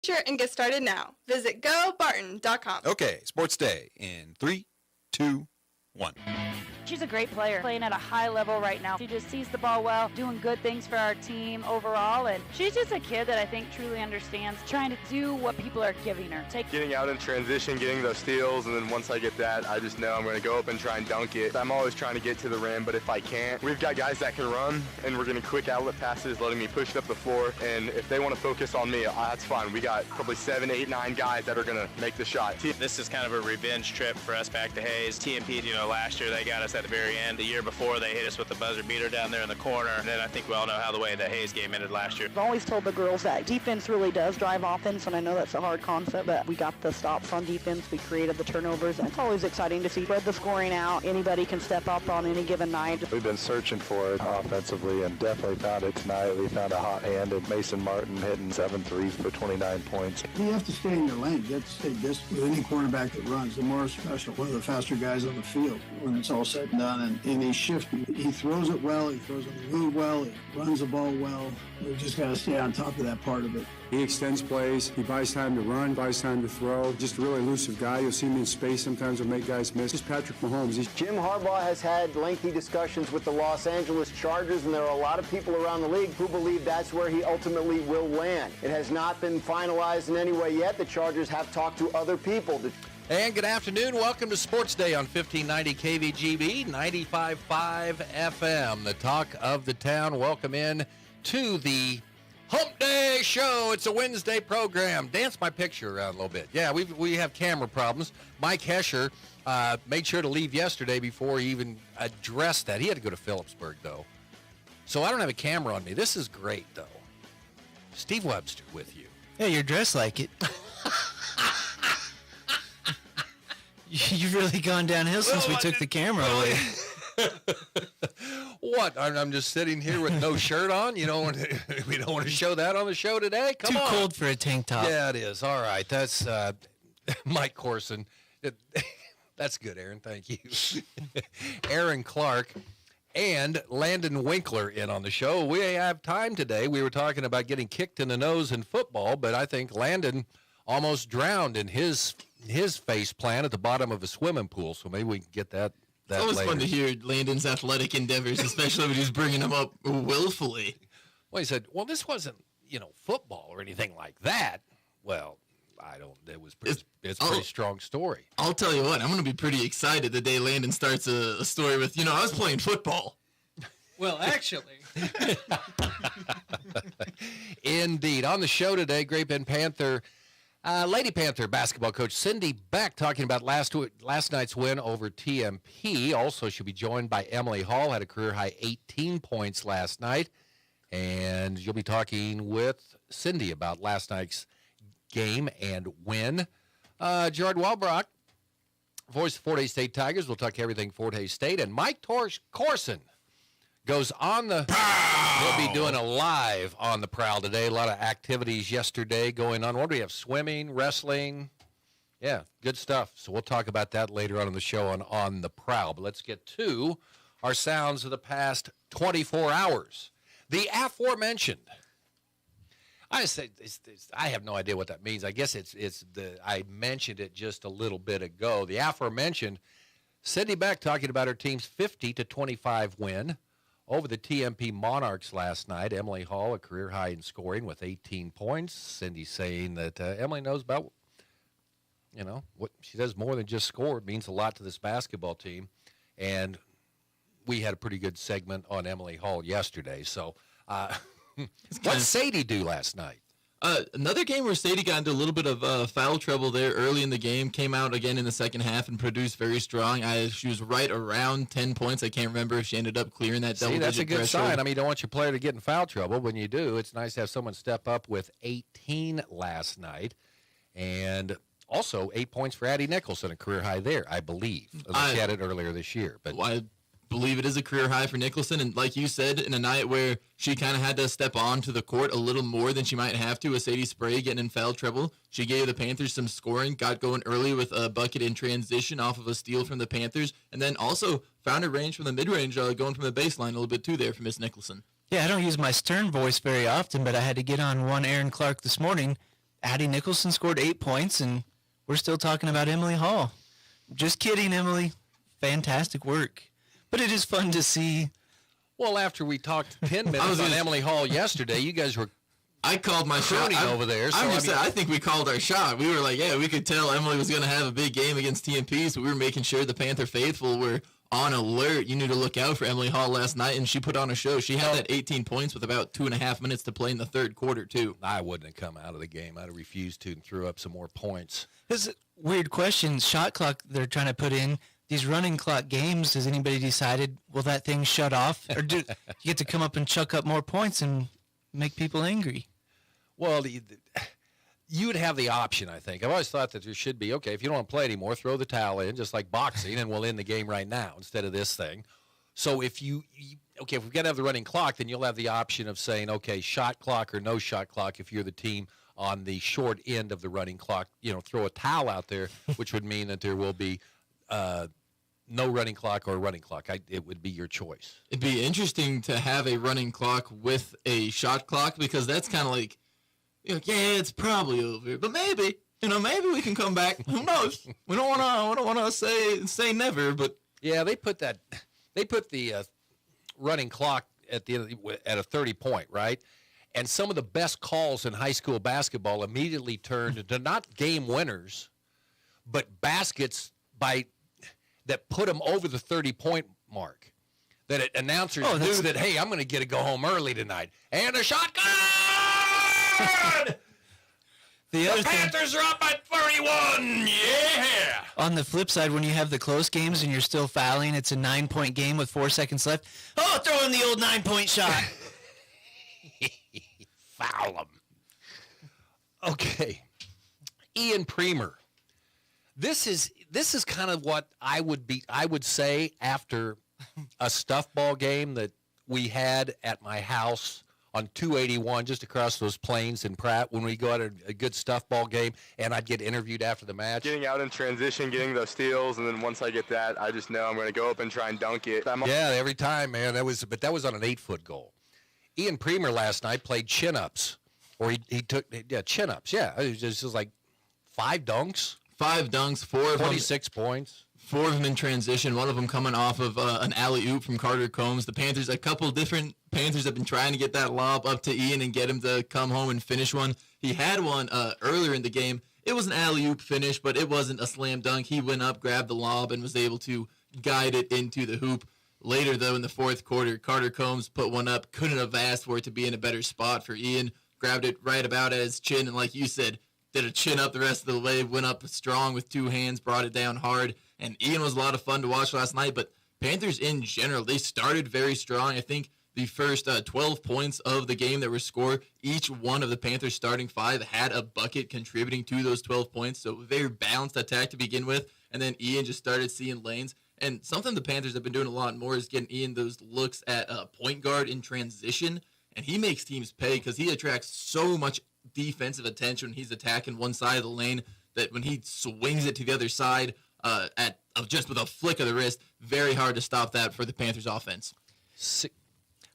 T-shirt and get started now. Visit gobarton.com. Okay, Sports Day in 3, 2, 1. She's a great player, playing at a high level right now. She just sees the ball well, doing good things for our team overall, and she's just a kid that I think truly understands trying to do what people are giving her. Getting out in transition, getting those steals, and then once I get that, I just know I'm going to go up and try and dunk it. I'm always trying to get to the rim, but if I can't, we've got guys that can run, and we're getting quick outlet passes, letting me push it up the floor, and if they want to focus on me, that's fine. We got probably 7, 8, 9 guys that are going to make the shot. This is kind of a revenge trip for us back to Hayes. TMP, last year they got us at the very end. The year before, they hit us with the buzzer beater down there in the corner. And then I think we all know how the way the Hayes game ended last year. I've always told the girls that defense really does drive offense, and I know that's a hard concept, but we got the stops on defense. We created the turnovers, and it's always exciting to see spread the scoring out. Anybody can step up on any given night. We've been searching for it offensively and definitely found it tonight. We found a hot hand in Mason Martin hitting 7 threes for 29 points. You have to stay in your lane. You have to stay disciplined. With any quarterback that runs, the more special, one of the faster guys on the field when it's all said and done. And he's shifting. He throws it well. He throws it on the move well. He runs the ball well. We've just got to stay on top of that part of it. He extends plays. He buys time to run, buys time to throw. Just a really elusive guy. You'll see him in space sometimes will make guys miss. Just Patrick Mahomes. Jim Harbaugh has had lengthy discussions with the Los Angeles Chargers, and there are a lot of people around the league who believe that's where he ultimately will land. It has not been finalized in any way yet. The Chargers have talked to other people. And good afternoon. Welcome to Sports Day on 1590 KVGB, 95.5 FM, the talk of the town. Welcome in to the Hump Day Show. It's a Wednesday program. Dance my picture around a little bit. Yeah, we have camera problems. Mike Hesher made sure to leave yesterday before he even addressed that. He had to go to Phillipsburg, though. So I don't have a camera on me. This is great, though. Steve Webster with you. Yeah, you're dressed like it. You've really gone downhill since we took the camera away. What? I'm just sitting here with no shirt on? We don't want to show that on the show today? Come on. Too cold for a tank top. Yeah, it is. All right. That's Mike Corson. That's good, Aaron. Thank you. Aaron Clark and Landon Winkler in on the show. We have time today. We were talking about getting kicked in the nose in football, but I think Landon almost drowned in his face plant at the bottom of a swimming pool, so maybe we can get that It's always later. fun to hear Landon's athletic endeavors, especially when he's bringing them up willfully. Well, he said, well, this wasn't, football or anything like that. Well, it's a pretty strong story. I'll tell you what, I'm going to be pretty excited the day Landon starts a story with, I was playing football. Well, actually. Indeed. On the show today, Great Bend Panther, Lady Panther basketball coach Cindy Beck talking about last night's win over TMP. Also, she'll be joined by Emily Hall, had a career-high 18 points last night. And you'll be talking with Cindy about last night's game and win. Gerard Walbrock, voice of Fort Hays State Tigers. We'll talk everything Fort Hays State. And Mike Corson goes on the prowl. We'll be doing a live on the prowl today. A lot of activities yesterday going on. What do we have? Swimming, wrestling. Yeah, good stuff. So we'll talk about that later on the show on the prowl. But let's get to our sounds of the past 24 hours. The aforementioned. I have no idea what that means. I guess I mentioned it just a little bit ago. The aforementioned Cindy Beck talking about her team's 50-25 win over the TMP Monarchs last night. Emily Hall, a career high in scoring with 18 points. Cindy saying that Emily knows about, what she does more than just score. It means a lot to this basketball team. And we had a pretty good segment on Emily Hall yesterday. So what did Sadie do last night? Another game where Sadie got into a little bit of foul trouble there early in the game, came out again in the second half and produced very strong. She was right around 10 points. I can't remember if she ended up clearing that double-digit threshold. That's a good threshold. sign. I mean, you don't want your player to get in foul trouble. When you do, it's nice to have someone step up with 18 last night. And also 8 points for Addie Nicholson, a career high there, I believe. She had it earlier this year. But I believe it is a career high for Nicholson, and like you said, in a night where she kind of had to step onto the court a little more than she might have to with Sadie Spray getting in foul trouble, she gave the Panthers some scoring, got going early with a bucket in transition off of a steal from the Panthers, and then also found a range from the mid-range going from the baseline a little bit too there for Miss Nicholson. Yeah, I don't use my stern voice very often, but I had to get on one Aaron Clark this morning Addie Nicholson scored 8 points, and we're still talking about Emily Hall. Just kidding, Emily. Fantastic work. But it is fun to see. Well, after we talked 10 minutes on Emily Hall yesterday, you guys were I called my shot over there. So I think we called our shot. We were like, yeah, we could tell Emily was going to have a big game against TMP, so we were making sure the Panther faithful were on alert. You knew to look out for Emily Hall last night, and she put on a show. She had that 18 points with about 2.5 minutes to play in the third quarter, too. I wouldn't have come out of the game. I'd have refused to and threw up some more points. This is a weird question. Shot clock they're trying to put in. These running clock games, has anybody decided, will that thing shut off? Or do you get to come up and chuck up more points and make people angry? Well, you would have the option, I think. I've always thought that there should be, okay, if you don't want to play anymore, throw the towel in, just like boxing, and we'll end the game right now instead of this thing. So if if we've got to have the running clock, then you'll have the option of saying, okay, shot clock or no shot clock if you're the team on the short end of the running clock. Throw a towel out there, which would mean that there will be no running clock or running clock. It would be your choice. It'd be interesting to have a running clock with a shot clock, because that's kind of like, yeah, it's probably over, but maybe we can come back. Who knows? We don't want to say never, but yeah, they put the running clock at the end at a 30-point, right? And some of the best calls in high school basketball immediately turned to not game winners, but baskets that put them over the 30-point mark. That announcers knew that, hey, I'm going to get to go home early tonight. And a shotgun! The Panthers are up by 31. Yeah! On the flip side, when you have the close games and you're still fouling, it's a 9-point game with 4 seconds left. Oh, throw in the old 9-point shot. Foul them. Okay. Ian Premer. This is kind of what I would say after a stuff ball game that we had at my house on 281 just across those plains in Pratt when we go at a good stuff ball game, and I'd get interviewed after the match. Getting out in transition, getting those steals, and then once I get that, I just know I'm going to go up and try and dunk it. Yeah, every time, man. That was on an 8-foot goal. Ian Premer last night played chin-ups, or he took chin-ups. Yeah, it was just like 5 dunks. 5 dunks, 4 of them. 26 points. 4 of them in transition, one of them coming off of an alley-oop from Carter Combs. The Panthers, a couple different Panthers have been trying to get that lob up to Ian and get him to come home and finish one. He had one earlier in the game. It was an alley-oop finish, but it wasn't a slam dunk. He went up, grabbed the lob, and was able to guide it into the hoop. Later, though, in the fourth quarter, Carter Combs put one up. Couldn't have asked for it to be in a better spot for Ian. Grabbed it right about at his chin, and like you said, did a chin up the rest of the way, went up strong with 2 hands, brought it down hard. And Ian was a lot of fun to watch last night. But Panthers in general, they started very strong. I think the first 12 points of the game that were scored, each one of the Panthers starting 5 had a bucket contributing to those 12 points. So very balanced attack to begin with. And then Ian just started seeing lanes. And something the Panthers have been doing a lot more is getting Ian those looks at point guard in transition. And he makes teams pay because he attracts so much defensive attention when he's attacking one side of the lane that when he swings it to the other side just with a flick of the wrist, very hard to stop that for the Panthers offense.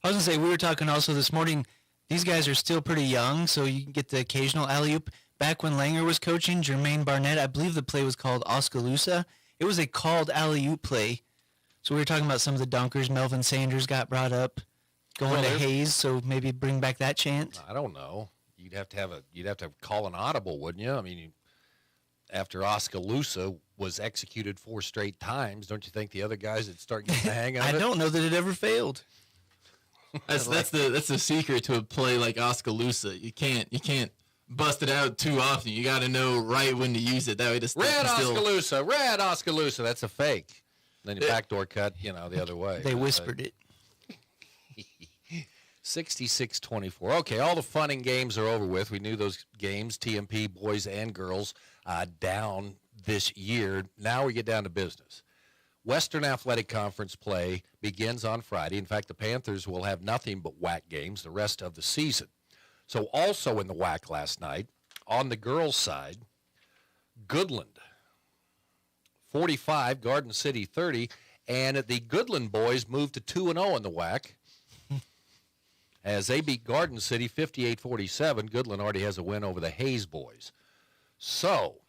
I was going to say, we were talking also this morning, these guys are still pretty young, so you can get the occasional alley-oop. Back when Langer was coaching, Jermaine Barnett, I believe the play was called Oskaloosa. It was a called alley-oop play. So we were talking about some of the dunkers. Melvin Sanders got brought up, going to Hayes, so maybe bring back that chant. I don't know. You'd have to call an audible, wouldn't you? I mean, after Oskaloosa was executed 4 straight times, don't you think the other guys would start getting the hang of it? I don't know that it ever failed. That's the secret to a play like Oskaloosa. You can't bust it out too often. You got to know right when to use it. That way, red Oskaloosa. That's a fake. Then the backdoor cut, the other way. They whispered it. 66-24. Okay, all the fun and games are over with. We knew those games, TMP boys and girls, down this year. Now we get down to business. Western Athletic Conference play begins on Friday. In fact, the Panthers will have nothing but WAC games the rest of the season. So also in the WAC last night, on the girls' side, Goodland, 45, Garden City 30, and the Goodland boys moved to 2-0 in the WAC. as they beat Garden City 58-47. Goodland already has a win over the Hayes boys. So,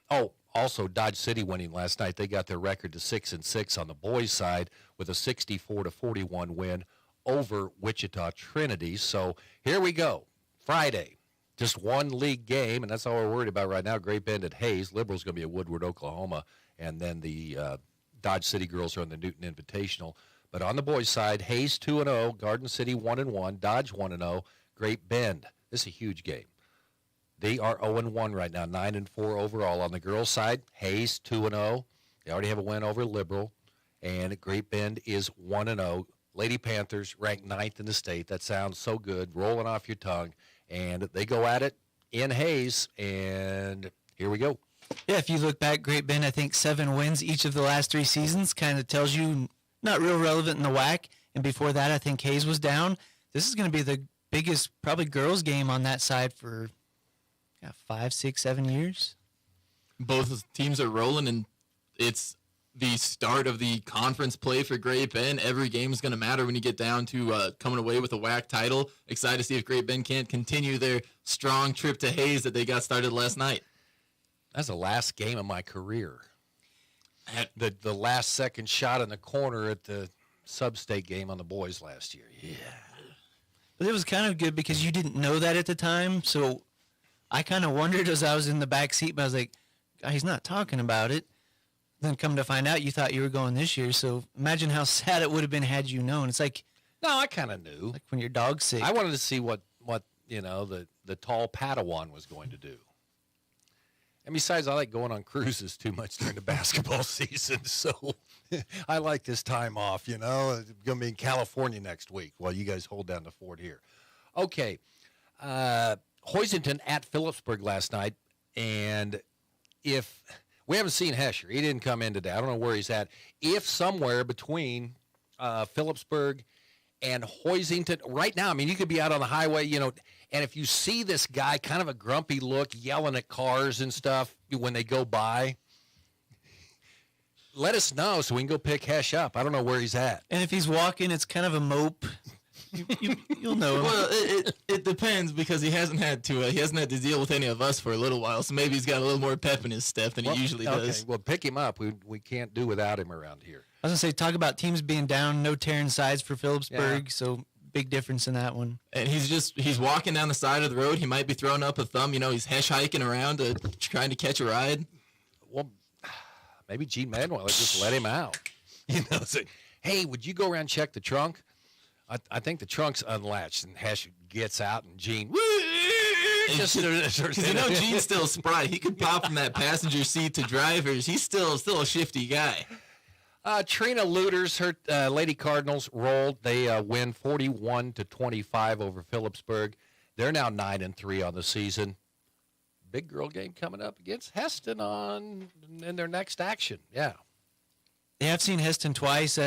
also Dodge City winning last night. They got their record to 6-6 on the boys' side with a 64-41 win over Wichita Trinity. So here we go. Friday, just one league game, and that's all we're worried about right now. Great Bend at Hayes. Liberal's going to be at Woodward, Oklahoma, and then the Dodge City girls are on the Newton Invitational. But on the boys' side, Hayes 2-0, Garden City 1-1, Dodge 1-0, Great Bend. This is a huge game. They are 0-1 right now, 9-4 overall. On the girls' side, Hayes 2-0. They already have a win over Liberal, and Great Bend is 1-0. Lady Panthers ranked 9th in the state. That sounds so good, rolling off your tongue. And they go at it in Hayes, and here we go. Yeah, if you look back, Great Bend, I think 7 wins each of the last 3 seasons, kind of tells you not real relevant in the WAC. And before that, I think Hayes was down. This is going to be the biggest, probably girls' game on that side for 5, 6, 7 years. Both teams are rolling, and it's the start of the conference play for Great Bend. Every game is going to matter when you get down to coming away with a WAC title. Excited to see if Great Bend can't continue their strong trip to Hayes that they got started last night. That's the last game of my career. The last second shot in the corner at the sub-state game on the boys last year. Yeah. But it was kind of good because you didn't know that at the time, so I kind of wondered as I was in the back seat, but I was like, God, he's not talking about it. Then come to find out, you thought you were going this year. So imagine how sad it would have been had you known. It's like, no, I kind of knew. Like when your dog's sick. I wanted to see what the tall Padawan was going to do. And besides, I like going on cruises too much during the basketball season, so I like this time off. I'm going to be in California next week while you guys hold down the fort here. Okay, Hoisington at Phillipsburg last night, and if we haven't seen Hesher, he didn't come in today. I don't know where he's at. If somewhere between Phillipsburg and Hoisington right now, I mean, you could be out on the highway, and if you see this guy, kind of a grumpy look, yelling at cars and stuff when they go by, let us know so we can go pick Hesh up. I don't know where he's at. And if he's walking, it's kind of a mope. You'll know him. Well, it depends because he hasn't had to deal with any of us for a little while, so maybe he's got a little more pep in his step than he usually does. Well, pick him up. We can't do without him around here. I was going to say, talk about teams being down, no tearing sides for Phillipsburg, so big difference in that one. And he's walking down the side of the road. He might be throwing up a thumb. He's Hesh hiking around trying to catch a ride. Well, maybe Gene Manuel just let him out. Say, hey, would you go around and check the trunk? I think the trunk's unlatched, and Hesh gets out, and Gene, because Gene's still spry. He could pop from that passenger seat to drivers. He's still a shifty guy. Trina Looters, her Lady Cardinals rolled. They win 41-25 over Phillipsburg. They're now 9-3 on the season. Big girl game coming up against Heston in their next action. Yeah. Yeah, I've seen Heston twice.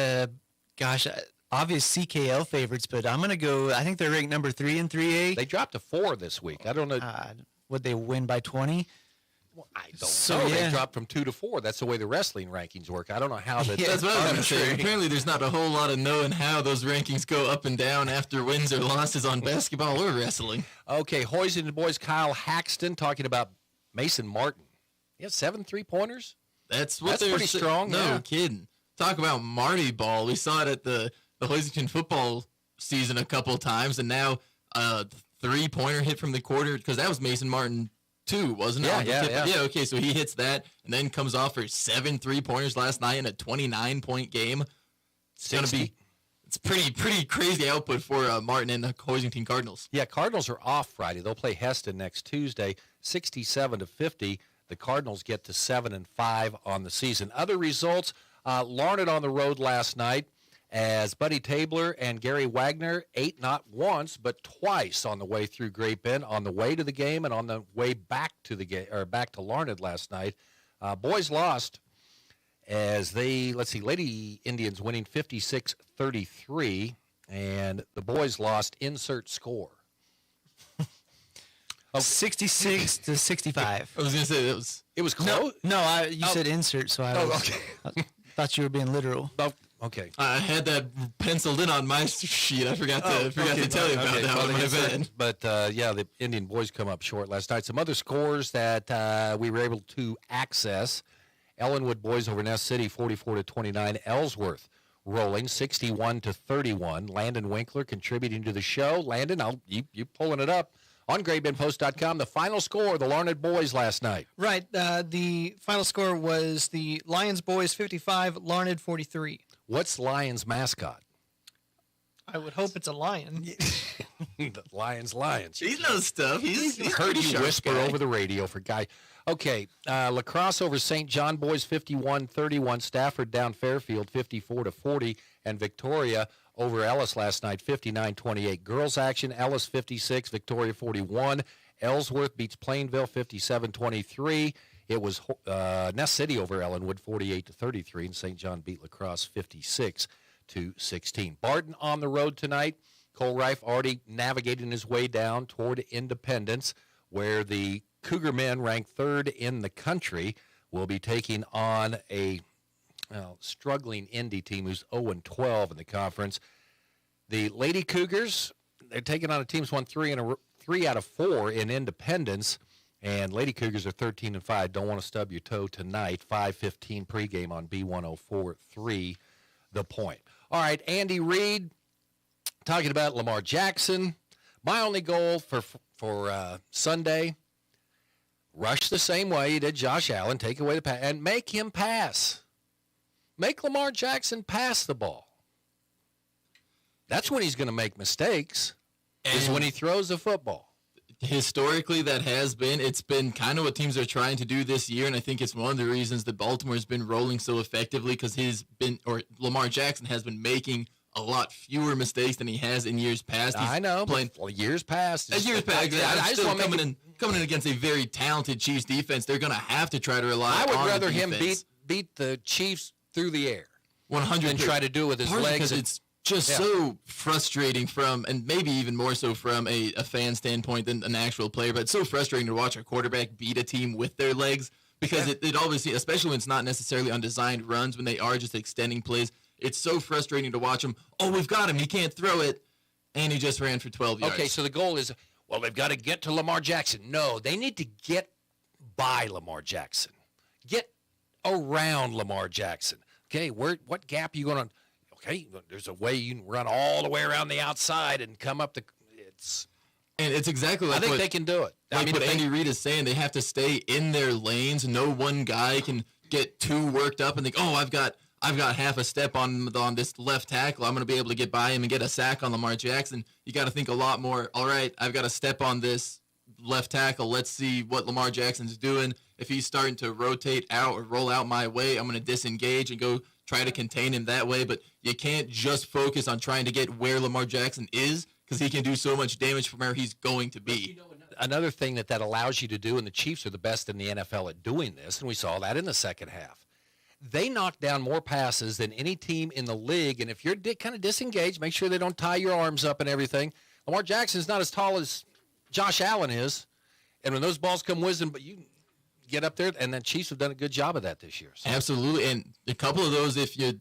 Obvious CKL favorites, but I'm going to go, I think they're ranked number 3 in 3A. They dropped to 4 this week. I don't know. Would they win by 20? Well, I don't know. They dropped from 2 to 4. That's the way the wrestling rankings work. I don't know how that. That's what I was going to say. Apparently, there's not a whole lot of knowing how those rankings go up and down after wins or losses on basketball or wrestling. Okay, Hoisington boys, Kyle Haxton talking about Mason Martin. He has 7 3-pointers. That's pretty strong. No kidding. Talk about Marty ball. We saw it at the Hoisington football season a couple of times, and now 3-pointer hit from the quarter because that was Mason Martin too, wasn't it? Yeah. Okay, so he hits that and then comes off for 7 3-pointers last night in a 29-point game. It's pretty crazy output for Martin and the Hoisington Cardinals. Yeah, Cardinals are off Friday. They'll play Heston next Tuesday, 67-50. The Cardinals get to 7-5 on the season. Other results: Larned on the road last night, as Buddy Tabler and Gary Wagner ate not once but twice on the way through Great Bend, on the way to the game and on the way back to the game, or back to Larned last night. Boys lost as Lady Indians winning 56-33, and the boys lost. Insert score. 66-65. I was gonna say it was close. No, you said insert, so I thought you were being literal. Okay. I had that penciled in on my sheet. I forgot to tell you about that one. My bad. But the Indian boys come up short last night. Some other scores that we were able to access: Ellenwood boys over Ness City, 44-29. Ellsworth rolling 61-31. Landon Winkler contributing to the show. Landon, you pulling it up on GreatBendPost.com. The final score: the Larned boys last night. Right. The final score was the Lions boys 55, Larned 43. What's Lions' mascot? I would hope it's a lion. The Lions. He knows stuff. He's heard pretty you sharp whisper guy. over the radio for Guy. Okay, Lacrosse over St. John boys 51-31. Stafford down Fairfield 54-40, and Victoria over Ellis last night 59-28. Girls action: Ellis 56, Victoria 41. Ellsworth beats Plainville 57-23. It was Ness City over Ellenwood 48-33, and St. John beat Lacrosse 56-16. Barton on the road tonight. Cole Reif already navigating his way down toward Independence, where the Cougar men, ranked third in the country, will be taking on a struggling Indy team who's 0-12 in the conference. The Lady Cougars, they're taking on a team who's won 3 out of 4 in Independence, and Lady Cougars are 13-5. Don't want to stub your toe tonight. 5:15 pregame on B104.3 The Point. All right, Andy Reid talking about Lamar Jackson. My only goal for Sunday: rush the same way you did Josh Allen, take away the pass, and make him pass. Make Lamar Jackson pass the ball. That's when he's going to make mistakes, is when he throws the football. Historically, it's been kind of what teams are trying to do this year, and I think it's one of the reasons that Baltimore's been rolling so effectively, because Lamar Jackson has been making a lot fewer mistakes than he has in years past. I know, years past. Years past. I just want coming in against a very talented Chiefs defense, they're going to have to try to rely on I would rather him beat the Chiefs through the air 100 and try to do it with his legs. Because it's just so frustrating and maybe even more so from a fan standpoint than an actual player, but it's so frustrating to watch a quarterback beat a team with their legs, because it obviously, especially when it's not necessarily on designed runs, when they are just extending plays, it's so frustrating to watch him. Oh, we've got him. He can't throw it. And he just ran for 12 yards. Okay, so the goal is, they've got to get to Lamar Jackson. No, they need to get by Lamar Jackson. Get around Lamar Jackson. Okay, what gap are you going to? Okay, there's a way you can run all the way around the outside and come up And it's exactly like I think they can do it. Like what Andy Reid is saying, they have to stay in their lanes. No one guy can get too worked up and think, oh, I've got half a step on this left tackle. I'm going to be able to get by him and get a sack on Lamar Jackson. You got to think a lot more. All right, I've got to step on this left tackle. Let's see what Lamar Jackson's doing. If he's starting to rotate out or roll out my way, I'm going to disengage and go try to contain him that way. But you can't just focus on trying to get where Lamar Jackson is, because he can do so much damage from where he's going to be. Another thing that allows you to do, and the Chiefs are the best in the NFL at doing this, and we saw that in the second half. They knock down more passes than any team in the league, and if you're kind of disengaged, make sure they don't tie your arms up and everything. Lamar Jackson's not as tall as Josh Allen is, and when those balls come whizzing, but you get up there, and the Chiefs have done a good job of that this year. So. Absolutely, and a couple of those,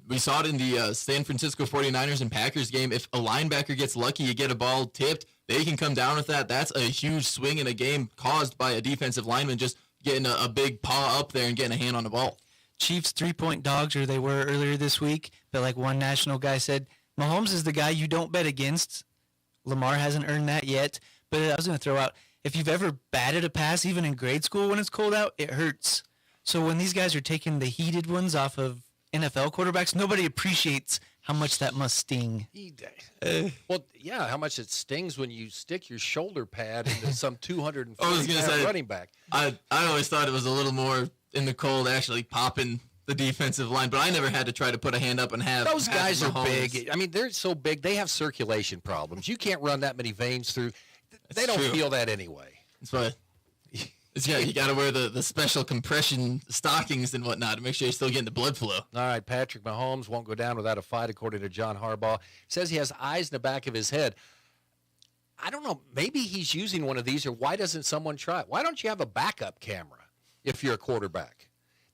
we saw it in the San Francisco 49ers and Packers game. If a linebacker gets lucky, you get a ball tipped, they can come down with that. That's a huge swing in a game caused by a defensive lineman just getting a big paw up there and getting a hand on the ball. Chiefs 3-point dogs, or they were earlier this week, but like one national guy said, Mahomes is the guy you don't bet against. Lamar hasn't earned that yet, but I was going to throw out, if you've ever batted a pass, even in grade school when it's cold out, it hurts. So when these guys are taking the heated ones off of NFL quarterbacks, nobody appreciates how much that must sting. Well, yeah, how much it stings when you stick your shoulder pad into some 240-pound running back. I always thought it was a little more in the cold actually popping the defensive line, but I never had to try to put a hand up and have those guys are Mahomes. big. I mean, they're so big. They have circulation problems. You can't run that many veins through. They don't feel that anyway. That's why. You got to wear the special compression stockings and whatnot to make sure you're still getting the blood flow. All right, Patrick Mahomes won't go down without a fight, according to John Harbaugh. Says he has eyes in the back of his head. I don't know. Maybe he's using one of these, or why doesn't someone try it? Why don't you have a backup camera if you're a quarterback?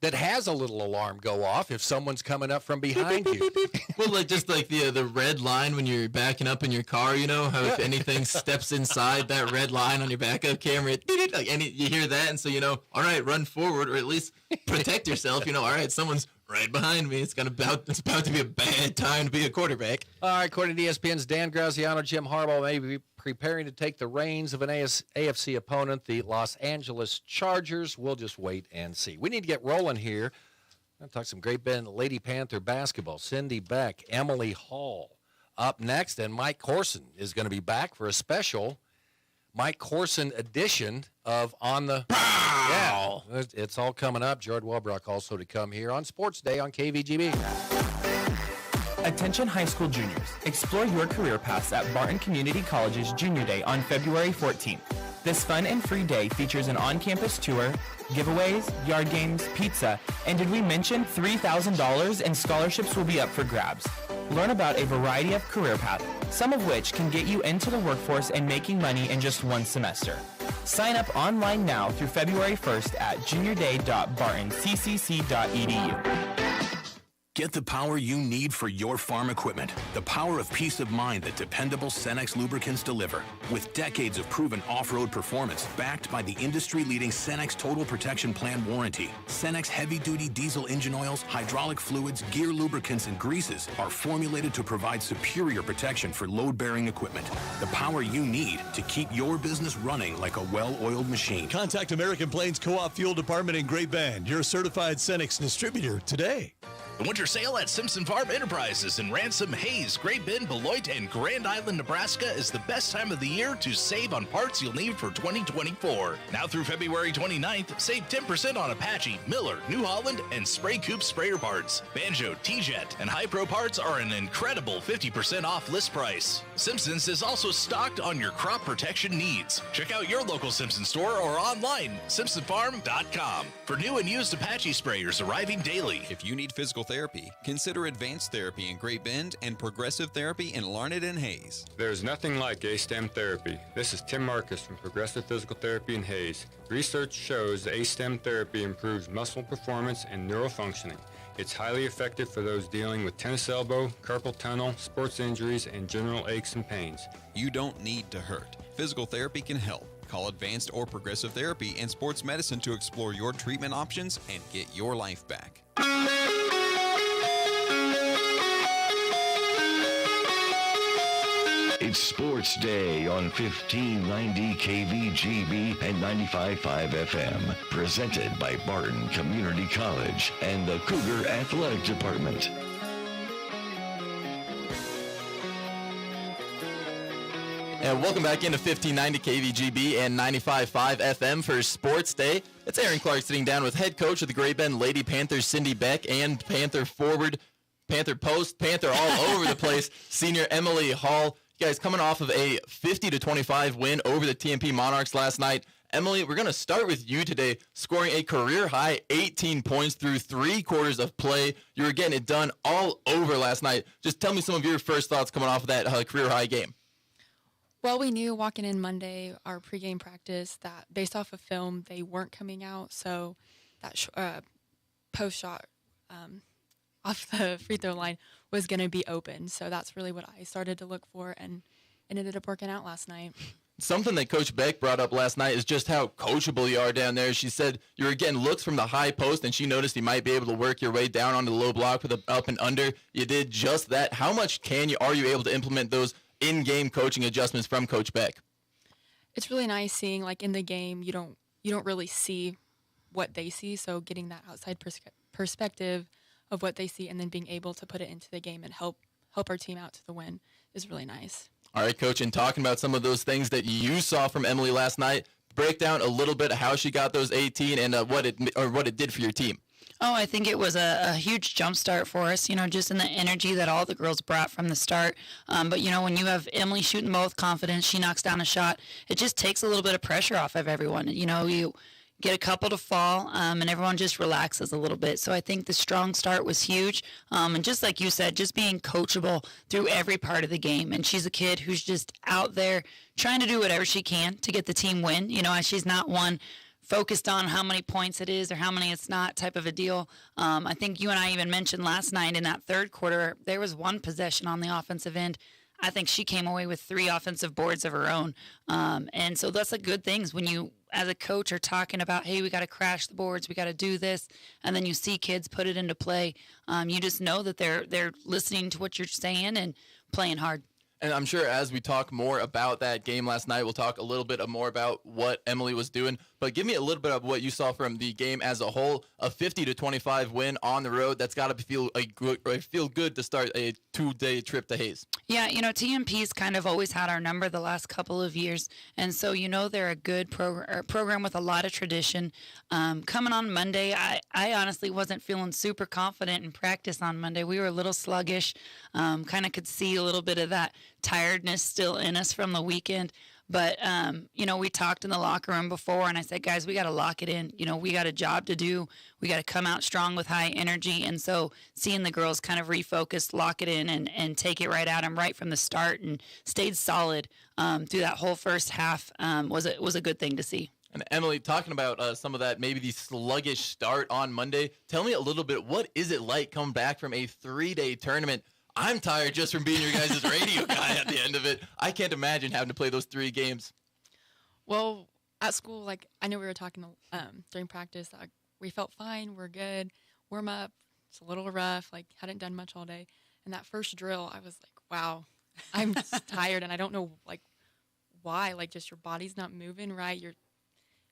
that has a little alarm go off if someone's coming up from behind you. Well, like just like the red line when you're backing up in your car, you know, how if anything steps inside that red line on your backup camera, like you hear that, and so you know, all right, run forward or at least protect yourself. You know, all right, someone's right behind me. It's about to be a bad time to be a quarterback. All right, according to ESPN's Dan Graziano, Jim Harbaugh may be preparing to take the reins of an AFC opponent, the Los Angeles Chargers. We'll just wait and see. We need to get rolling here. I'm going to talk some Great Bend Lady Panther basketball. Cindy Beck, Emily Hall up next, and Mike Corson is going to be back for a special Mike Corson edition of On the... Yeah, it's all coming up. Jared Welbrock also to come here on Sports Day on KVGB. Attention high school juniors. Explore your career paths at Barton Community College's Junior Day on February 14th. This fun and free day features an on-campus tour, giveaways, yard games, pizza, and did we mention $3,000 and scholarships will be up for grabs. Learn about a variety of career paths, some of which can get you into the workforce and making money in just one semester. Sign up online now through February 1st at juniorday.bartoncc.edu. Get the power you need for your farm equipment. The power of peace of mind that dependable Cenex lubricants deliver. With decades of proven off-road performance backed by the industry-leading Cenex Total Protection Plan warranty. Cenex heavy-duty diesel engine oils, hydraulic fluids, gear lubricants, and greases are formulated to provide superior protection for load-bearing equipment. The power you need to keep your business running like a well-oiled machine. Contact American Plains Co-op Fuel Department in Great Bend, your certified Cenex distributor today. The winter sale at Simpson Farm Enterprises in Ransom, Hayes, Great Bend, Beloit, and Grand Island, Nebraska is the best time of the year to save on parts you'll need for 2024. Now through February 29th, save 10% on Apache, Miller, New Holland, and Spray Coupe sprayer parts. Banjo, T-Jet, and High Pro parts are an incredible 50% off list price. Simpson's is also stocked on your crop protection needs. Check out your local Simpson store or online, simpsonfarm.com, for new and used Apache sprayers arriving daily. If you need physical therapy, consider Advanced Therapy in Great Bend and Progressive Therapy in Larned and Hayes. There's nothing like A-STEM therapy. This is Tim Marcus from Progressive Physical Therapy in Hayes. Research shows that A-STEM therapy improves muscle performance and neural functioning. It's highly effective for those dealing with tennis elbow, carpal tunnel, sports injuries, and general aches and pains. You don't need to hurt. Physical therapy can help. Call Advanced or Progressive Therapy and Sports Medicine to explore your treatment options and get your life back. It's Sports Day on 1590 KVGB and 95.5 FM. Presented by Barton Community College and the Cougar Athletic Department. And welcome back into 1590 KVGB and 95.5 FM for Sports Day. It's Aaron Clark sitting down with head coach of the Great Bend Lady Panthers, Cindy Beck, and Panther forward, Panther post, Panther all over the place, senior Emily Hall. You guys coming off of a 50-25 win over the TMP Monarchs last night. Emily, we're going to start with you today, scoring a career-high 18 points through 3 quarters of play. You were getting it done all over last night. Just tell me some of your first thoughts coming off of that career-high game. Well, we knew walking in Monday, our pregame practice, that based off of film, they weren't coming out. So that post shot off the free throw line was going to be open. So that's really what I started to look for, and it ended up working out last night. Something that Coach Beck brought up last night is just how coachable you are down there. She said you were getting looks from the high post, and she noticed you might be able to work your way down onto the low block with an up and under. You did just that. How much are you able to implement those in-game coaching adjustments from Coach Beck? It's really nice seeing, like, in the game, you don't really see what they see, so getting that outside perspective of what they see and then being able to put it into the game and help our team out to the win is really nice. All right, Coach, and talking about some of those things that you saw from Emily last night, break down a little bit how she got those 18 and what it did for your team. Oh, I think it was a huge jump start for us, just in the energy that all the girls brought from the start. But, when you have Emily shooting both confidence, she knocks down a shot, it just takes a little bit of pressure off of everyone. You get a couple to fall, and everyone just relaxes a little bit. So I think the strong start was huge. And just like you said, just being coachable through every part of the game. And she's a kid who's just out there trying to do whatever she can to get the team win. She's not one focused on how many points it is or how many it's not type of a deal. I think you and I even mentioned last night in that third quarter, there was one possession on the offensive end. I think she came away with 3 offensive boards of her own. And so that's a good thing when you, as a coach, are talking about, hey, we got to crash the boards, we got to do this, and then you see kids put it into play. You just know that they're listening to what you're saying and playing hard. And I'm sure as we talk more about that game last night, we'll talk a little bit more about what Emily was doing. But give me a little bit of what you saw from the game as a whole. A 50-25 win on the road. That's got to feel good to start a 2-day trip to Hayes. Yeah, TMP's kind of always had our number the last couple of years. And so, they're a good program with a lot of tradition. Coming on Monday, I honestly wasn't feeling super confident in practice on Monday. We were a little sluggish, kind of could see a little bit of that tiredness still in us from the weekend. But, we talked in the locker room before, and I said, guys, we got to lock it in. We got a job to do. We got to come out strong with high energy. And so seeing the girls kind of refocus, lock it in, and take it right at them right from the start and stayed solid through that whole first half was a good thing to see. And Emily, talking about some of that, maybe the sluggish start on Monday, tell me a little bit, what is it like coming back from a 3-day tournament? I'm tired just from being your guys' radio guy at the end of it. I can't imagine having to play those 3 games. Well, at school, I know we were talking during practice. We felt fine. We're good. Warm up. It's a little rough. Hadn't done much all day. And that first drill, I was like, wow, I'm just tired. And I don't know, why. Just your body's not moving right. You're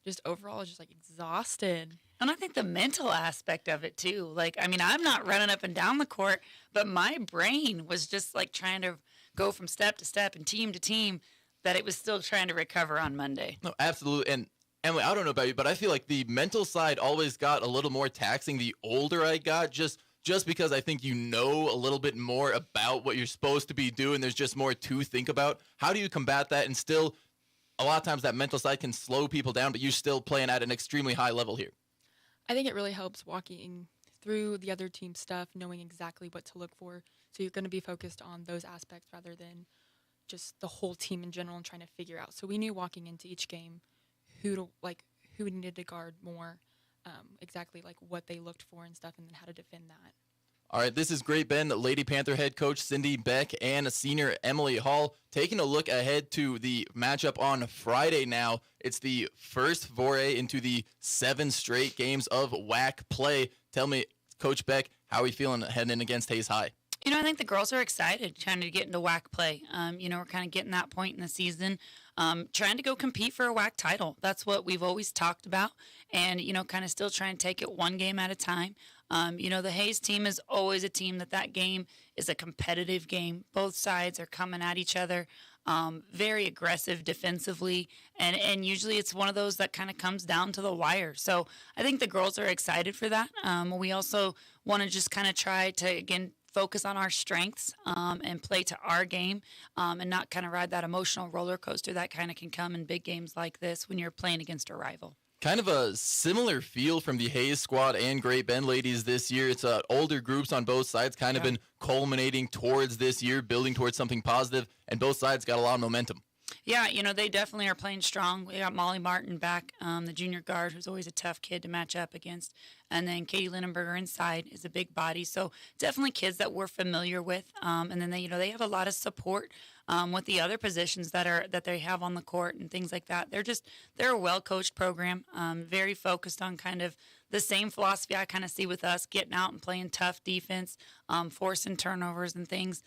just overall just, exhausted. And I think the mental aspect of it, too. I'm not running up and down the court, but my brain was just, trying to go from step to step and team to team, that it was still trying to recover on Monday. No, absolutely. And Emily, I don't know about you, but I feel like the mental side always got a little more taxing the older I got, just because I think a little bit more about what you're supposed to be doing. There's just more to think about. How do you combat that? And still, a lot of times that mental side can slow people down, but you're still playing at an extremely high level here. I think it really helps walking through the other team stuff, knowing exactly what to look for. So you're going to be focused on those aspects rather than just the whole team in general and trying to figure out. So we knew walking into each game who needed to guard more, exactly what they looked for and stuff, and then how to defend that. All right, this is Great Bend Lady Panther head coach Cindy Beck and senior Emily Hall taking a look ahead to the matchup on Friday now. It's the first foray into the 7 straight games of WAC play. Tell me, Coach Beck, how are we feeling heading in against Hayes High? I think the girls are excited trying to get into WAC play. We're kind of getting that point in the season, trying to go compete for a WAC title. That's what we've always talked about, and, kind of still trying to take it one game at a time. The Hayes team is always a team that game is a competitive game. Both sides are coming at each other, very aggressive defensively, and usually it's one of those that kind of comes down to the wire. So I think the girls are excited for that. We also want to just kind of try to, again, focus on our strengths and play to our game and not kind of ride that emotional roller coaster that kind of can come in big games like this when you're playing against a rival. Kind of a similar feel from the Hayes squad and Great Bend ladies this year. It's older groups on both sides, kind of been culminating towards this year, building towards something positive, and both sides got a lot of momentum. Yeah, they definitely are playing strong. We got Molly Martin back, the junior guard, who's always a tough kid to match up against. And then Katie Lindenberger inside is a big body. So definitely kids that we're familiar with. And then they have a lot of support with the other positions that they have on the court and things like that. They're a well-coached program, very focused on kind of the same philosophy I kind of see with us, getting out and playing tough defense, forcing turnovers and things.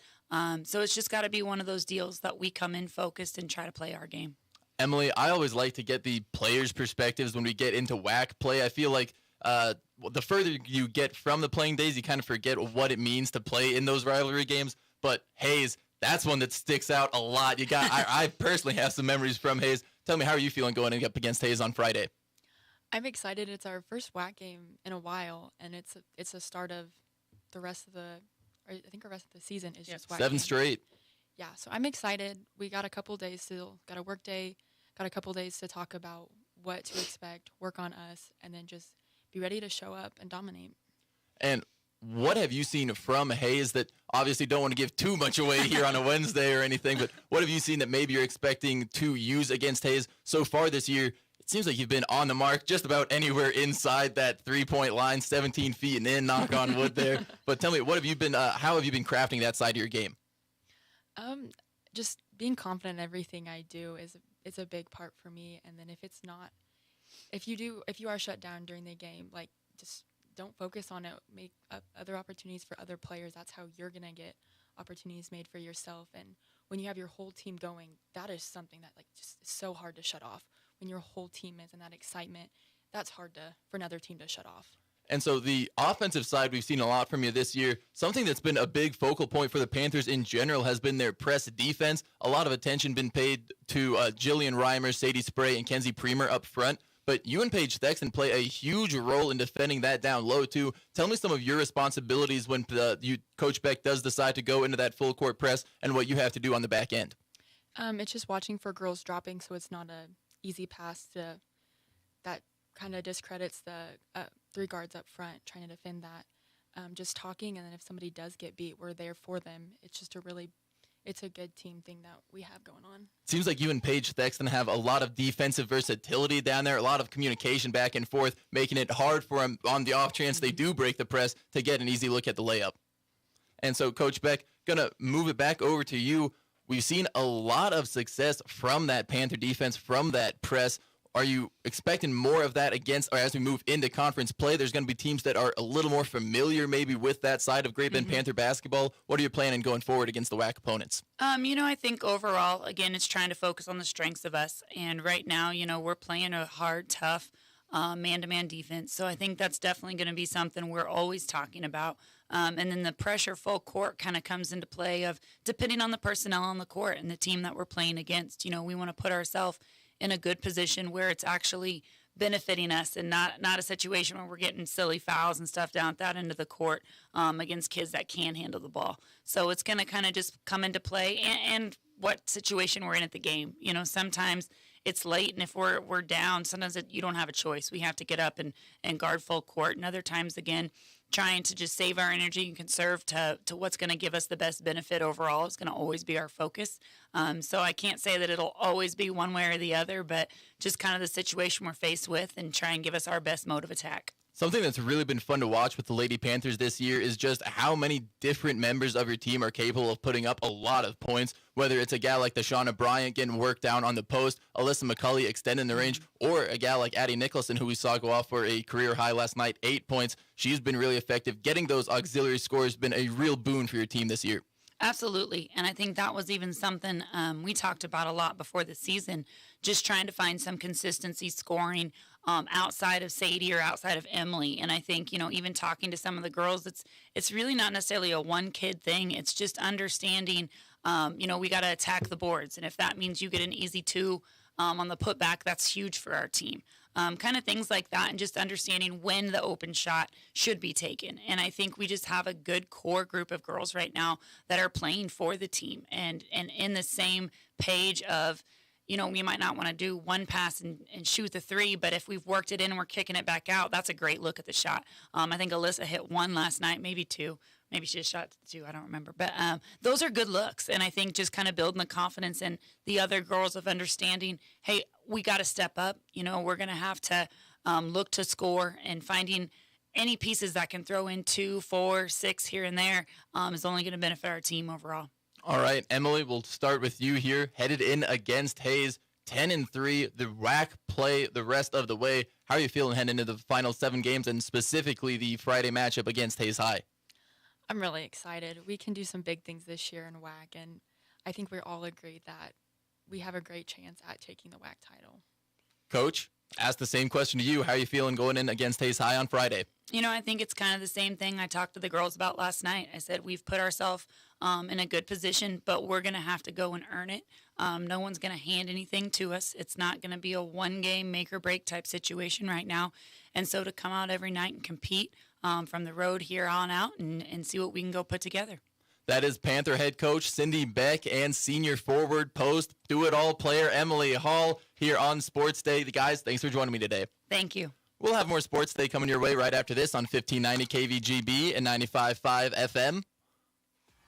So it's just got to be one of those deals that we come in focused and try to play our game. Emily, I always like to get the players' perspectives when we get into WAC play. I feel like the further you get from the playing days, you kind of forget what it means to play in those rivalry games. But Hayes, that's one that sticks out a lot. I personally have some memories from Hayes. Tell me, how are you feeling going up against Hayes on Friday? I'm excited. It's our first WAC game in a while, and it's a start of the rest of the season is just WAC 7 games. straight. Yeah, so I'm excited. We got a couple days still, got a work day, got a couple days to talk about what to expect, work on us, and then just be ready to show up and dominate. And what have you seen from Hayes that obviously don't want to give too much away here on a Wednesday or anything, but what have you seen that maybe you're expecting to use against Hayes so far this year? It seems like you've been on the mark just about anywhere inside that three-point line, 17 feet and in, knock on wood there. But tell me, what have you been? How have you been crafting that side of your game? Just being confident in everything I do is a big part for me. And then if you are shut down during the game, like, just don't focus on it. Make up other opportunities for other players. That's how you're gonna get opportunities made for yourself. And when you have your whole team going, that is something that, like, just is so hard to shut off. When your whole team is in that excitement, that's hard for another team to shut off. And so the offensive side, we've seen a lot from you this year. Something that's been a big focal point for the Panthers in general has been their press defense. A lot of attention been paid to Jillian Reimer, Sadie Spray, and Kenzie Premer up front. But you and Paige Thexton play a huge role in defending that down low, too. Tell me some of your responsibilities when Coach Beck does decide to go into that full court press and what you have to do on the back end. It's just watching for girls dropping, so it's not a easy pass that kind of discredits the three guards up front, trying to defend that. Just talking, and then if somebody does get beat, we're there for them. It's just it's a good team thing that we have going on. Seems like you and Paige Thexton have a lot of defensive versatility down there, a lot of communication back and forth, making it hard for them on the off chance they do break the press to get an easy look at the layup. And so, Coach Beck, going to move it back over to you. We've seen a lot of success from that Panther defense, from that press. Are you expecting more of that as we move into conference play? There's going to be teams that are a little more familiar maybe with that side of Great Bend Panther basketball. What are you planning going forward against the WAC opponents? I think overall, again, it's trying to focus on the strengths of us. And right now, we're playing a hard, tough man-to-man defense. So I think that's definitely going to be something we're always talking about. And then the pressure full court kind of comes into play of depending on the personnel on the court and the team that we're playing against. We want to put ourselves in a good position where it's actually benefiting us and not a situation where we're getting silly fouls and stuff down at that end of the court against kids that can handle the ball. So it's going to kind of just come into play and what situation we're in at the game. Sometimes it's late, and if we're down, sometimes you don't have a choice. We have to get up and guard full court. And other times, again, trying to just save our energy and conserve to what's going to give us the best benefit overall is going to always be our focus. So I can't say that it'll always be one way or the other, but just kind of the situation we're faced with and try and give us our best mode of attack. Something that's really been fun to watch with the Lady Panthers this year is just how many different members of your team are capable of putting up a lot of points, whether it's a gal like Shauna Bryant getting work down on the post, Alyssa McCulley extending the range, or a gal like Addie Nicholson, who we saw go off for a career high last night, 8 points. She's been really effective. Getting those auxiliary scores has been a real boon for your team this year. Absolutely. And I think that was even something we talked about a lot before the season, just trying to find some consistency scoring outside of Sadie or outside of Emily. And I think, even talking to some of the girls, it's really not necessarily a one kid thing. It's just understanding, we got to attack the boards. And if that means you get an easy 2 on the putback, that's huge for our team. Kind of things like that, and just understanding when the open shot should be taken. And I think we just have a good core group of girls right now that are playing for the team and in the same page of, we might not want to do one pass and shoot the 3, but if we've worked it in and we're kicking it back out, that's a great look at the shot. I think Alyssa hit 1 last night, maybe 2. Maybe she just shot 2, I don't remember. But those are good looks, and I think just kind of building the confidence in the other girls of understanding, hey, we got to step up. We're going to have to look to score, and finding any pieces that can throw in 2, 4, 6 here and there is only going to benefit our team overall. All right, Emily, we'll start with you here. Headed in against Hayes, 10-3. The WAC play the rest of the way. How are you feeling heading into the final 7 games, and specifically the Friday matchup against Hayes High? I'm really excited. We can do some big things this year in WAC, and I think we all agree that we have a great chance at taking the WAC title. Coach, ask the same question to you. How are you feeling going in against Hayes High on Friday? I think it's kind of the same thing I talked to the girls about last night. I said we've put ourselves in a good position, but we're going to have to go and earn it. No one's going to hand anything to us. It's not going to be a one-game make-or-break type situation right now. And so to come out every night and compete from the road here on out and see what we can go put together. That is Panther head coach Cindy Beck and senior forward post do-it-all player Emily Hall here on Sports Day. The guys, thanks for joining me today. Thank you. We'll have more Sports Day coming your way right after this on 1590 KVGB and 95.5 FM.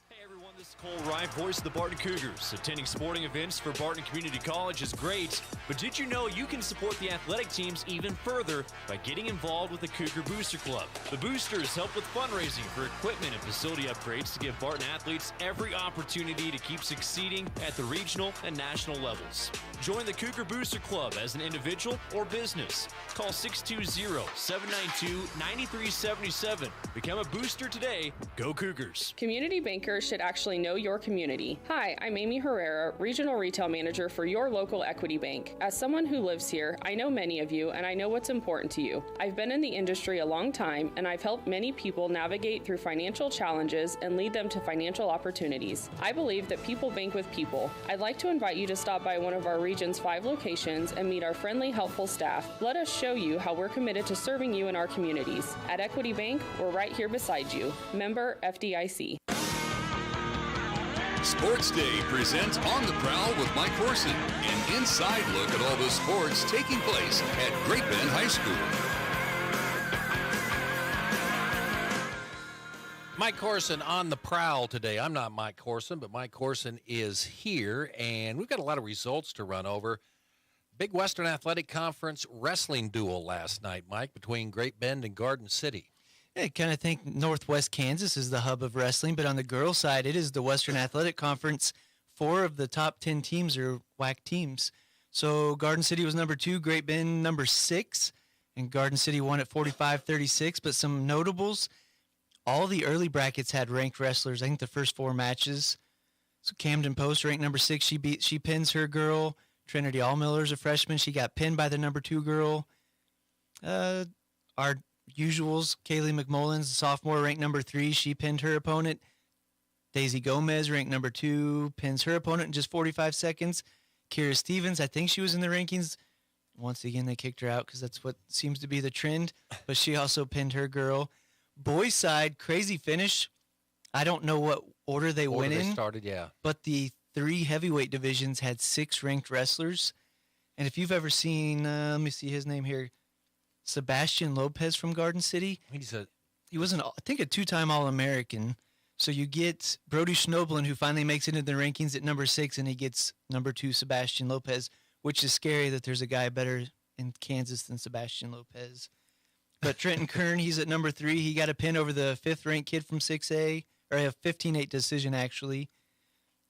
Hey everyone, this is Cole Wright, voice of the Barton Cougars. Attending sporting events for Barton Community College is great, but did you know you can support the athletic teams even further by getting involved with the Cougar Booster Club? The Boosters help with fundraising for equipment and facility upgrades to give Barton athletes every opportunity to keep succeeding at the regional and national levels. Join the Cougar Booster Club as an individual or business. Call 620-792-9377. Become a booster today. Go Cougars. Community bankers should actually know your community. Hi, I'm Amy Herrera, Regional Retail Manager for your local Equity Bank. As someone who lives here, I know many of you and I know what's important to you. I've been in the industry a long time and I've helped many people navigate through financial challenges and lead them to financial opportunities. I believe that people bank with people. I'd like to invite you to stop by one of our region's 5 locations and meet our friendly, helpful staff. Let us show you how we're committed to serving you in our communities. At Equity Bank, we're right here beside you. Member FDIC. Sports Day presents On the Prowl with Mike Corson, an inside look at all the sports taking place at Great Bend High School. Mike Corson on the prowl today. I'm not Mike Corson, but Mike Corson is here, and we've got a lot of results to run over. Big Western Athletic Conference wrestling duel last night, Mike, between Great Bend and Garden City. I kind of think Northwest Kansas is the hub of wrestling, but on the girls' side, it is the Western Athletic Conference. 4 of the top 10 teams are WAC teams. So Garden City was number 2, Great Bend number 6, and Garden City won at 45-36. But some notables, all the early brackets had ranked wrestlers. I think the first 4 matches. So Camden Post ranked number 6. She pins her girl. Trinity Allmiller's a freshman. She got pinned by the number 2 girl. Our usuals, Kaylee McMullins, sophomore, ranked number 3. She pinned her opponent. Daisy Gomez, ranked number 2, pins her opponent in just 45 seconds. Kira Stevens, I think she was in the rankings. Once again, they kicked her out because that's what seems to be the trend. But she also pinned her girl. Boys' side, crazy finish. I don't know what order they went in. Started, yeah. But the 3 heavyweight divisions had 6 ranked wrestlers. And if you've ever seen, let me see his name here, Sebastian Lopez from Garden City. He was I think a 2-time All-American. So you get Brody Schnoblin, who finally makes it into the rankings at number 6, and he gets number 2 Sebastian Lopez, which is scary that there's a guy better in Kansas than Sebastian Lopez. But Trenton Kern, he's at number 3. He got a pin over the 5th-ranked kid from 6A, or a 15-8 decision, actually.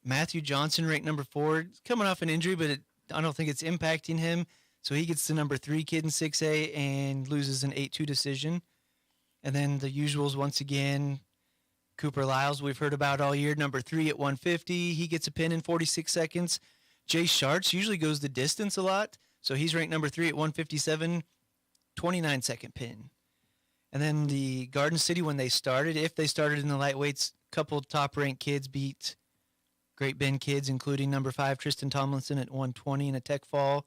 Matthew Johnson, ranked number 4, coming off an injury, but I don't think it's impacting him. So he gets the number 3 kid in 6A and loses an 8-2 decision. And then the usuals once again, Cooper Lyles, we've heard about all year, number 3 at 150. He gets a pin in 46 seconds. Jay Sharts usually goes the distance a lot. So he's ranked number 3 at 157, 29-second pin. And then the Garden City, when they started, if they started in the lightweights, a couple top-ranked kids beat Great Bend kids, including number 5 Tristan Tomlinson at 120 in a tech fall.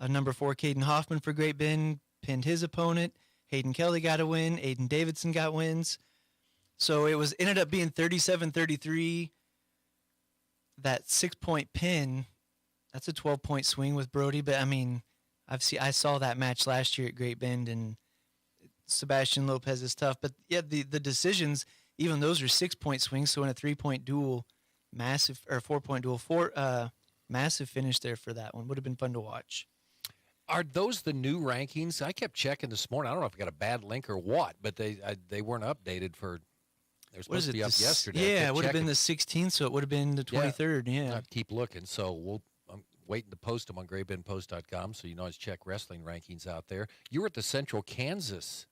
Number 4 Caden Hoffman for Great Bend pinned his opponent. Hayden Kelly got a win. Aiden Davidson got wins. So it ended up being 37-33. That 6-point pin, that's a 12-point swing with Brody. But I mean, I saw that match last year at Great Bend, and Sebastian Lopez is tough. But yeah, the decisions, even those are 6-point swings. So in a 3-point duel, massive, or 4-point duel, massive finish there for that one. Would have been fun to watch. Are those the new rankings? I kept checking this morning. I don't know if I got a bad link or what, but they weren't updated for. They're supposed to be up yesterday. Yeah, it would have been the 16th, so it would have been the 23rd. Yeah. I'd keep looking. So I'm waiting to post them on GreatBendPost.com, so you know, always check wrestling rankings out there. You were at the Central Kansas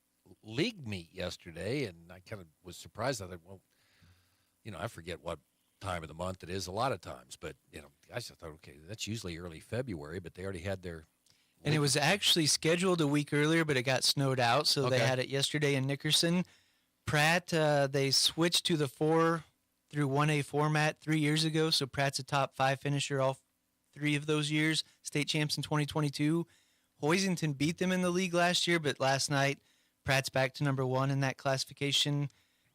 League meet yesterday, and I kind of was surprised. I thought, well, you know, I forget what time of the month it is a lot of times, but you know, I just thought, okay, that's usually early February, but they already had their. And it was actually scheduled a week earlier, but it got snowed out, so they had it yesterday in Nickerson. Pratt, they switched to the 4 through 1A format 3 years ago, so Pratt's a top 5 finisher all 3 of those years, state champs in 2022. Hoisington beat them in the league last year, but last night Pratt's back to number 1 in that classification.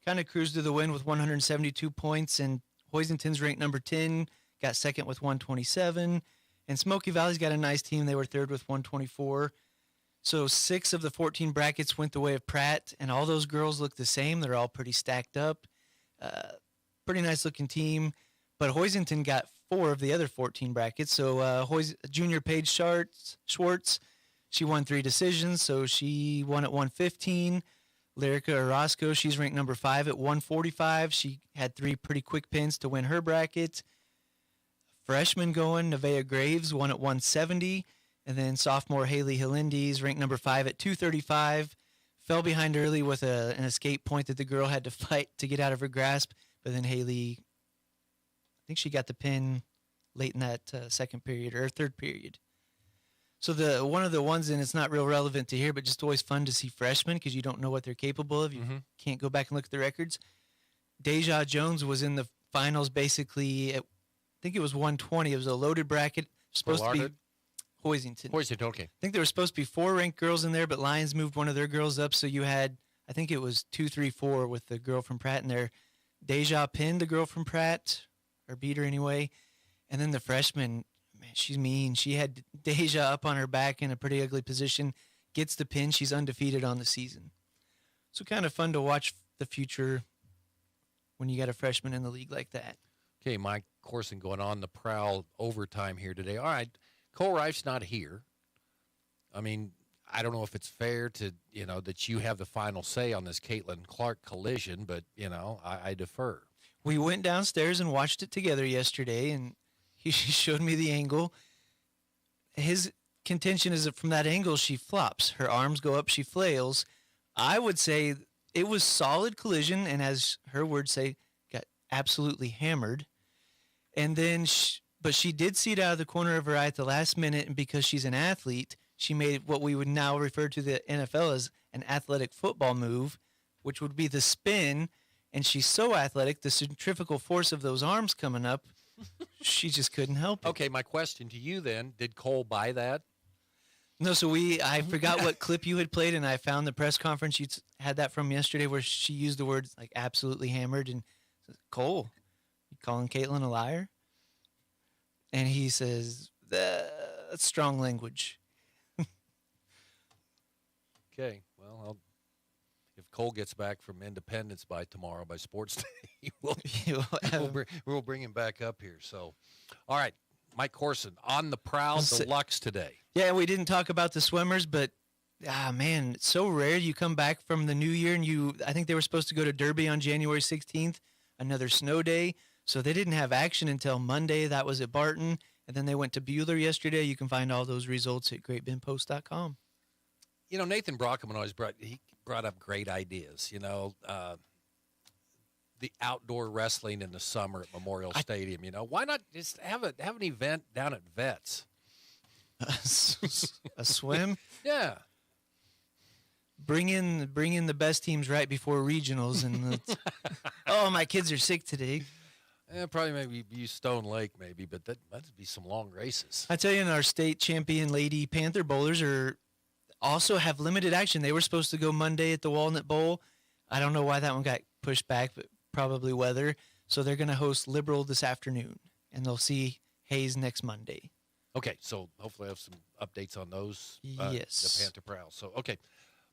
Kind of cruised to the win with 172 points, and Hoisington's ranked number 10, got second with 127. And Smoky Valley's got a nice team. They were third with 124. So 6 of the 14 brackets went the way of Pratt, and all those girls look the same. They're all pretty stacked up. pretty nice looking team, but Hoisington got 4 of the other 14 brackets. So junior Paige Schwartz, she won 3 decisions, so she won at 115. Lyrica Orozco, she's ranked number 5 at 145. She had 3 pretty quick pins to win her bracket. Freshman going, Nevaeh Graves, won at 170. And then sophomore Haley Helindes, ranked number 5 at 235. Fell behind early with an escape point that the girl had to fight to get out of her grasp. But then Haley, I think she got the pin late in that second period or third period. So one of the ones, and it's not real relevant to here, but just always fun to see freshmen because you don't know what they're capable of. You can't go back and look at the records. Deja Jones was in the finals basically at, I think it was 120. It was a loaded bracket. Supposed to be Hoisington. Hoisington, okay. I think there were supposed to be 4 ranked girls in there, but Lions moved one of their girls up. So you had, I think it was 2, 3, 4 with the girl from Pratt in there. Deja pinned the girl from Pratt, or beat her anyway. And then the freshman, man, she's mean. She had Deja up on her back in a pretty ugly position, gets the pin. She's undefeated on the season. So kind of fun to watch the future when you got a freshman in the league like that. Okay, Mike Corson going on the prowl overtime here today. All right, Cole Reif's not here. I mean, I don't know if it's fair to, that you have the final say on this Caitlin Clark collision, but, I defer. We went downstairs and watched it together yesterday, and he showed me the angle. His contention is that from that angle, she flops. Her arms go up, she flails. I would say it was solid collision, and as her words say, got absolutely hammered. And then, but she did see it out of the corner of her eye at the last minute, and because she's an athlete, she made what we would now refer to the NFL as an athletic football move, which would be the spin. And she's so athletic, the centrifugal force of those arms coming up, she just couldn't help it. Okay, my question to you then, did Cole buy that? No, so I forgot what clip you had played, and I found the press conference. You had that from yesterday where she used the words like absolutely hammered. And Cole, you calling Caitlin a liar? And he says, that's strong language. Okay, well, if Cole gets back from Independence by tomorrow, by Sports Day, we'll bring him back up here. So, all right, Mike Corson on the prowl deluxe today. Yeah, we didn't talk about the swimmers, but man, it's so rare. You come back from the new year, and I think they were supposed to go to Derby on January 16th, another snow day. So they didn't have action until Monday. That was at Barton. And then they went to Buhler yesterday. You can find all those results at greatbendpost.com. Nathan Brockman always brought up great ideas. The outdoor wrestling in the summer at Memorial Stadium. Why not just have an event down at Vets? A swim? Yeah. Bring in the best teams right before regionals, and oh, my kids are sick today. Probably maybe use Stone Lake, maybe, but that'd be some long races. I tell you, our state champion Lady Panther bowlers also have limited action. They were supposed to go Monday at the Walnut Bowl. I don't know why that one got pushed back, but probably weather. So they're going to host Liberal this afternoon, and they'll see Hayes next Monday. Okay, so hopefully I have some updates on those. Yes. The Panther Prowl. So, okay.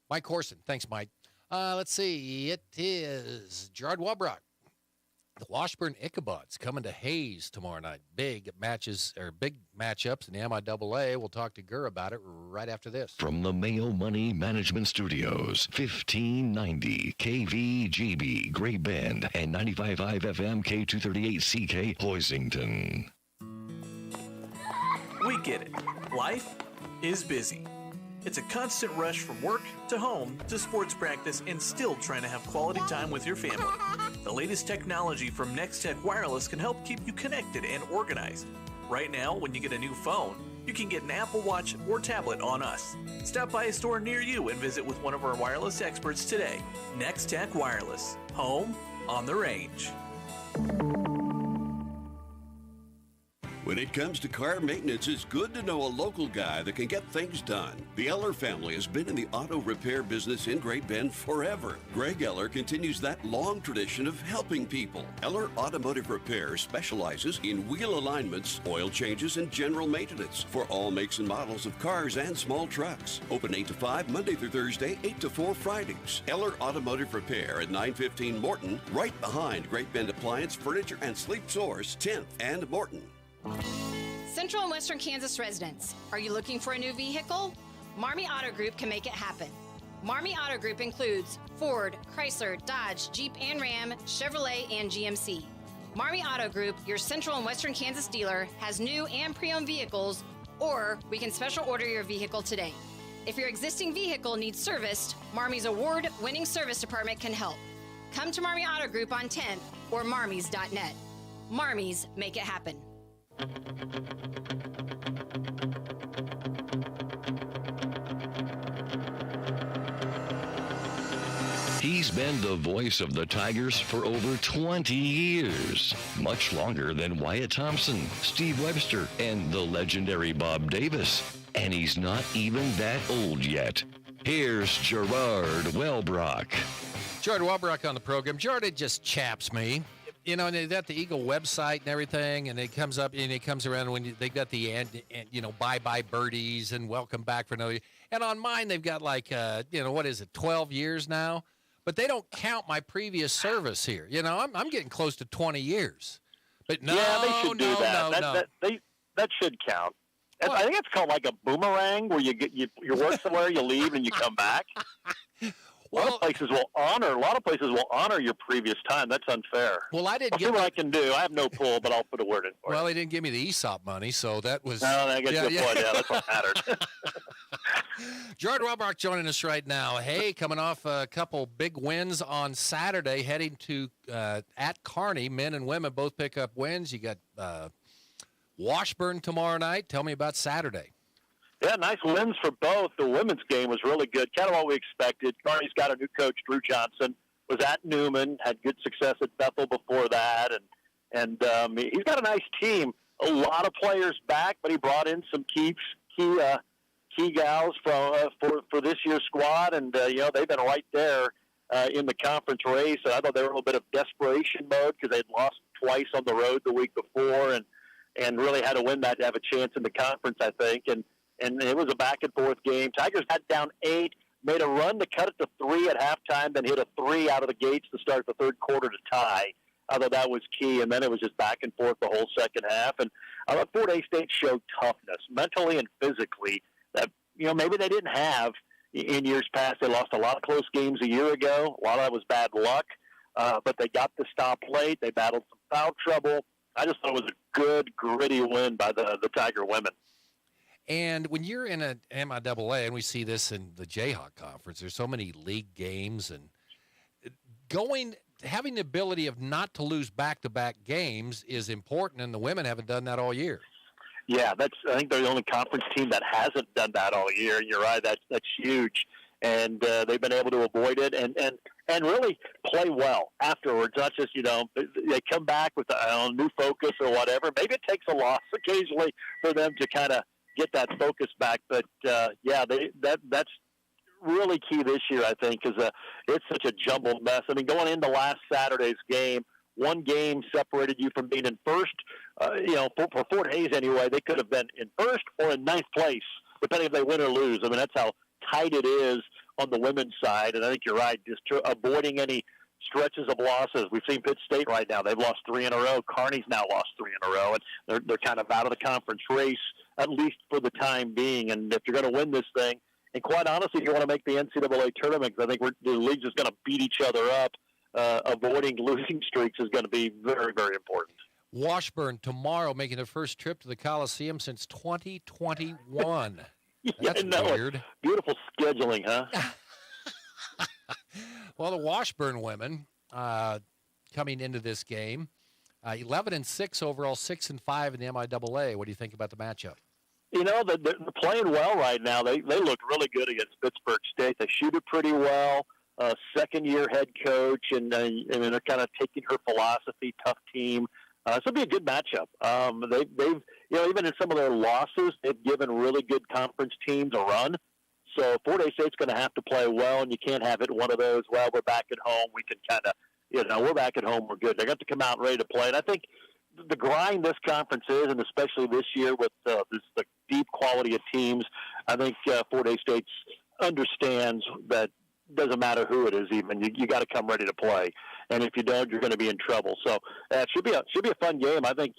Mike Corson. Thanks, Mike. Let's see. It is Gerard Wabrock. The Washburn Ichabods coming to Hayes tomorrow night. Big matchups in the MIAA. We'll talk to Gurr about it right after this. From the Mayo Money Management Studios, 1590 KVGB Great Bend and 95.5 FM K238CK Hoisington. We get it. Life is busy. It's a constant rush from work to home to sports practice and still trying to have quality time with your family. The latest technology from Nextech Wireless can help keep you connected and organized. Right now, when you get a new phone, you can get an Apple Watch or tablet on us. Stop by a store near you and visit with one of our wireless experts today. Nextech Wireless. Home on the range. When it comes to car maintenance, it's good to know a local guy that can get things done. The Eller family has been in the auto repair business in Great Bend forever. Greg Eller continues that long tradition of helping people. Eller Automotive Repair specializes in wheel alignments, oil changes, and general maintenance for all makes and models of cars and small trucks. Open 8 to 5 Monday through Thursday, 8 to 4 Fridays. Eller Automotive Repair at 915 Morton, right behind Great Bend Appliance, Furniture, and Sleep Source, 10th and Morton. Central and Western Kansas residents, are you looking for a new vehicle? Marmy Auto Group can make it happen. Marmy Auto Group includes Ford, Chrysler, Dodge, Jeep and Ram, Chevrolet, and GMC. Marmy Auto Group, your Central and Western Kansas dealer, has new and pre-owned vehicles, or we can special order your vehicle today. If your existing vehicle needs serviced, Marmy's award-winning service department can help. Come to Marmy Auto Group on 10th or marmys.net. Marmys, make it happen. He's been the voice of the Tigers for over 20 years, much longer than Wyatt Thompson, Steve Webster, and the legendary Bob Davis. And he's not even that old yet. Here's Gerard Wellbrock. Gerard Wellbrock on the program. Gerard, it just chaps me. You know, and they got the Eagle website and everything, and it comes up and it comes around when they got the bye-bye birdies and welcome back for another year. And on mine, they've got like, 12 years now? But they don't count my previous service here. You know, I'm getting close to 20 years. But no, yeah, they should do that. That should count. Well, I think it's called like a boomerang, where you work somewhere, you leave, and you come back. A lot of places will honor your previous time. That's unfair. Well, I didn't see what I can do. I have no pull, but I'll put a word in for Well, they didn't give me the ESOP money, so that was... No, I guess good point. Yeah, that's what matters. Gerard Wellbrock joining us right now. Hey, coming off a couple big wins on Saturday, heading to at Kearney. Men and women both pick up wins. You got Washburn tomorrow night. Tell me about Saturday. Yeah, nice wins for both. The women's game was really good, kind of what we expected. Kearney's got a new coach, Drew Johnson, was at Newman, had good success at Bethel before that, and he's got a nice team. A lot of players back, but he brought in some key gals for this year's squad, and they've been right there in the conference race. And I thought they were in a little bit of desperation mode because they'd lost twice on the road the week before, and really had to win that to have a chance in the conference, I think. And it was a back-and-forth game. Tigers got down 8, made a run to cut it to 3 at halftime, then hit a 3 out of the gates to start the third quarter to tie. I thought that was key, and then it was just back and forth the whole second half. And I thought Fort Hays State showed toughness, mentally and physically, that maybe they didn't have in years past. They lost a lot of close games a year ago. A lot of that was bad luck, but they got the stop late. They battled some foul trouble. I just thought it was a good, gritty win by the Tiger women. And when you're in an MIAA, and we see this in the Jayhawk Conference, there's so many league games, and having the ability of not to lose back-to-back games is important, and the women haven't done that all year. Yeah, I think they're the only conference team that hasn't done that all year, and you're right, that's huge. And they've been able to avoid it and really play well afterwards. Not just, they come back with a new focus or whatever. Maybe it takes a loss occasionally for them to kind of get that focus back. But, that's really key this year, I think, because it's such a jumbled mess. I mean, going into last Saturday's game, one game separated you from being in first. For Fort Hays anyway, they could have been in first or in ninth place, depending if they win or lose. I mean, that's how tight it is on the women's side. And I think you're right, just avoiding any stretches of losses. We've seen Pitt State right now. They've lost 3 in a row. Kearney's now lost 3 in a row. And they're kind of out of the conference race, at least for the time being. And if you're going to win this thing, and quite honestly, if you want to make the NCAA tournament, because I think the league's just going to beat each other up, avoiding losing streaks is going to be very, very important. Washburn tomorrow making their first trip to the Coliseum since 2021. That's weird. Beautiful scheduling, huh? Well, the Washburn women coming into this game, 11-6 overall, 6-5 in the MIAA. What do you think about the matchup? They're playing well right now. They look really good against Pittsburgh State. They shoot it pretty well. Second-year head coach, and they're kind of taking her philosophy, tough team. This will be a good matchup. They've even in some of their losses, they've given really good conference teams a run. So Fort Hays State's going to have to play well, and you can't have it one of those, well, we're back at home. We can kind of, we're back at home. We're good. They're going to come out ready to play. And I think the grind this conference is, and especially this year with the deep quality of teams, I think Fort Hays State understands that doesn't matter who it is even. You got to come ready to play. And if you don't, you're going to be in trouble. So it should be a fun game. I think,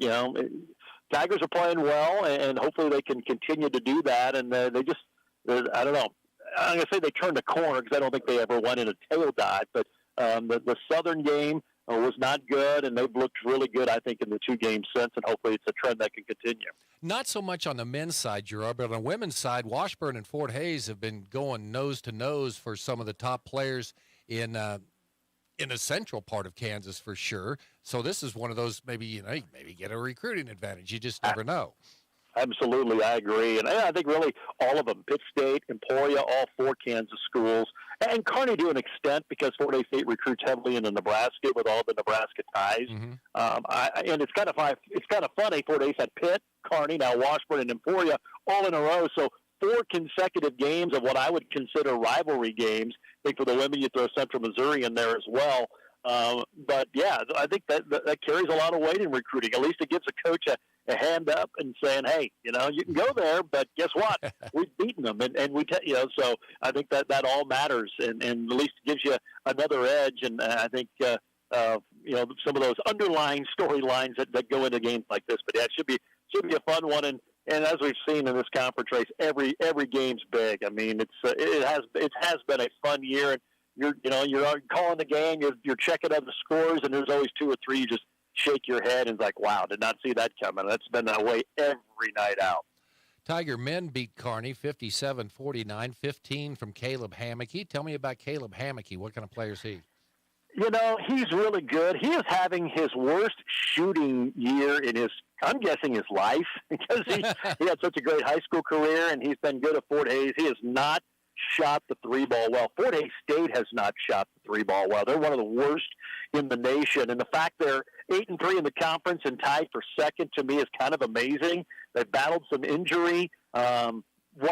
Tigers are playing well, and hopefully they can continue to do that. And I don't know. I'm going to say they turned a corner because I don't think they ever went in a tail dive. But the Southern game was not good, and they've looked really good, I think, in the 2 games since, and hopefully it's a trend that can continue. Not so much on the men's side, Gerard, but on the women's side, Washburn and Fort Hays have been going nose to nose for some of the top players in the central part of Kansas for sure. So this is one of those maybe get a recruiting advantage. You just never know. Absolutely, I agree. And I think really all of them, Pitt State, Emporia, all 4 Kansas schools, and Kearney to an extent because Fort Hays State recruits heavily into Nebraska with all the Nebraska ties. Mm-hmm. And it's kind of funny. Fort Hays had Pitt, Kearney, now Washburn, and Emporia all in a row. So 4 consecutive games of what I would consider rivalry games. I think for the women, you throw Central Missouri in there as well. But yeah, I think that carries a lot of weight in recruiting. At least it gives a coach a hand up and saying, hey, you can go there, but guess what? We've beaten them. And we, so I think that all matters and at least gives you another edge. And I think, some of those underlying storylines that go into games like this, but yeah, it should be a fun one. And as we've seen in this conference race, every game's big. I mean, it has been a fun year, and you're calling the game, you're checking out the scores, and there's always 2 or 3 you just shake your head and it's like, wow, did not see that coming. That's been that way every night out. Tiger men beat Kearney 57-49, 15 from Caleb Hammocky. Tell me about Caleb Hammocky. What kind of player is he? He's really good. He is having his worst shooting year in I'm guessing his life, because he had such a great high school career, and he's been good at Fort Hays. He has not shot the 3-ball well. Fort Hays State has not shot the 3-ball well. They're one of the worst in the nation, and the fact they're 8-3 in the conference and tied for second to me is kind of amazing. They've battled some injury. One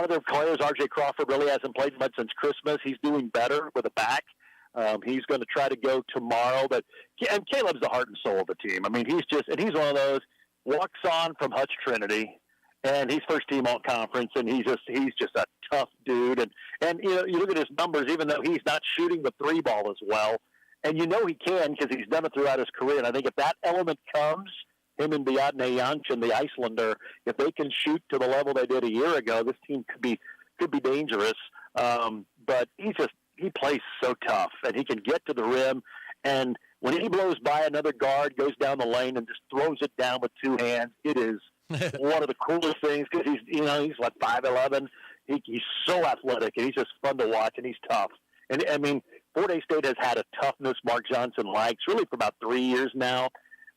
of their players, R.J. Crawford, really hasn't played much since Christmas. He's doing better with a back. He's going to try to go tomorrow, and Caleb's the heart and soul of the team. I mean, he's one of those walks on from Hutch Trinity, and he's first team all conference, and he's just a tough dude. And you look at his numbers, even though he's not shooting the 3-ball as well, and he can because he's done it throughout his career. And I think if that element comes, him and Bjarne Jansson, the Icelander, if they can shoot to the level they did a year ago, this team could be dangerous. But he plays so tough, and he can get to the rim. And when he blows by another guard, goes down the lane and just throws it down with 2 hands, it is one of the coolest things because he's like 5'11". He's so athletic, and he's just fun to watch, and he's tough. And I mean, Fort Hays State has had a toughness Mark Johnson likes really for about 3 years now.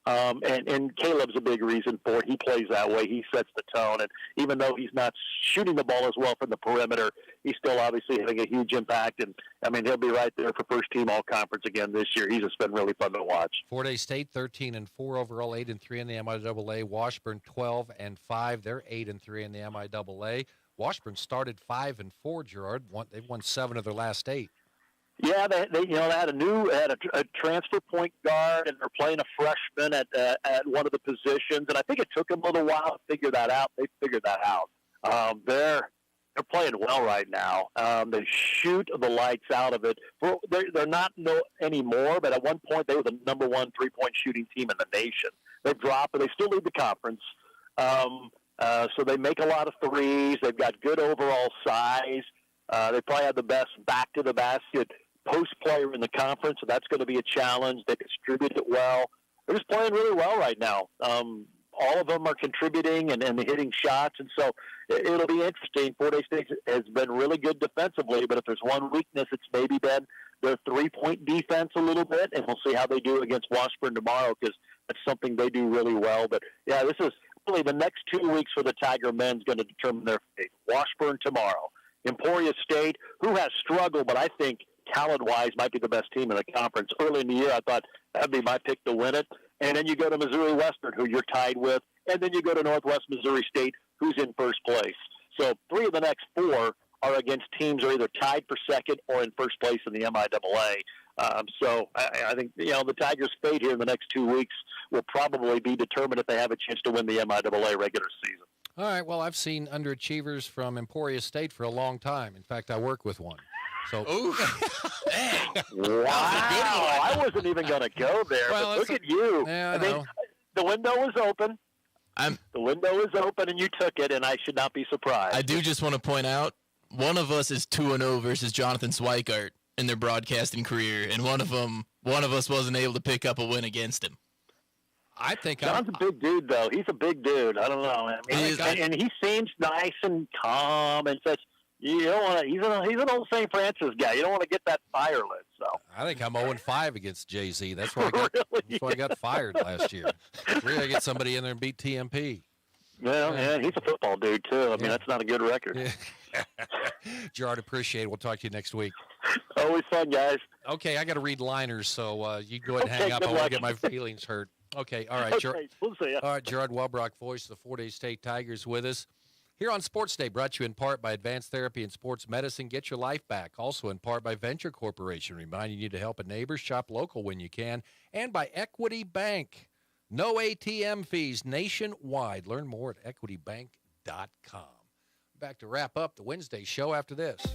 And Caleb's a big reason for it. He plays that way. He sets the tone. And even though he's not shooting the ball as well from the perimeter, he's still obviously having a huge impact. And, I mean, he'll be right there for first team all-conference again this year. He's just been really fun to watch. Fort Hays State 13-4 overall, 8-3 in the MIAA. Washburn 12-5. They're 8-3 in the MIAA. Washburn started 5-4, Gerard. They've won 7 of their last 8. Yeah, they had a transfer point guard, and they're playing a freshman at one of the positions. And I think it took them a little while to figure that out. They figured that out. They're playing well right now. They shoot the lights out of it. They're not anymore, but at one point they were the number 1 3-point shooting team in the nation. They've dropped, but they still lead the conference. So they make a lot of threes. They've got good overall size. They probably have the best back to the basket post player in the conference, so that's going to be a challenge. They distribute it well. They're just playing really well right now. All of them are contributing and hitting shots, and so it'll be interesting. Fort Hays State has been really good defensively, but if there's one weakness, it's maybe been their 3-point defense a little bit, and we'll see how they do against Washburn tomorrow because that's something they do really well. But, yeah, this is really the next 2 weeks for the Tiger men is going to determine their fate. Washburn tomorrow. Emporia State, who has struggled, but I think talent-wise might be the best team in the conference. Early in the year, I thought that would be my pick to win it. and then you go to Missouri Western, who you're tied with, and then you go to Northwest Missouri State, who's in first place. So 3 of the next 4 are against teams who are either tied for second or in first place in the MIAA. So I think, the Tigers' fate here in the next 2 weeks will probably be determined if they have a chance to win the MIAA regular season. All right, well, I've seen underachievers from Emporia State for a long time. In fact, I work with one. So, wow, I wasn't even going to go there, but look at you. Yeah, I mean, the window was open. The window was open, and you took it, and I should not be surprised. I do just want to point out, one of us is 2-0 versus Jonathan Swikart in their broadcasting career, and one of us wasn't able to pick up a win against him. I think John's a big dude, though. He's a big dude. I don't know. And he seems nice and calm and such. You don't want to. He's an old St. Francis guy. You don't want to get that fire lit. So I think I'm 0-5 against Jay-Z. That's why I got fired last year. We got to get somebody in there and beat TMP. Well, yeah, he's a football dude too. I mean, that's not a good record. Yeah. Gerard, appreciate it. We'll talk to you next week. Always fun, guys. Okay, I got to read liners, so you go ahead and hang up. I want to get my feelings hurt. Okay, all right, Gerard. We'll see ya. All right, Gerard Welbrock, voice of the Fort Hays State Tigers, with us here on Sports Day, brought to you in part by Advanced Therapy and Sports Medicine. Get your life back. Also in part by Venture Corporation, reminding you to help a neighbor, shop local when you can, and by Equity Bank. No ATM fees nationwide. Learn more at equitybank.com. Back to wrap up the Wednesday show after this.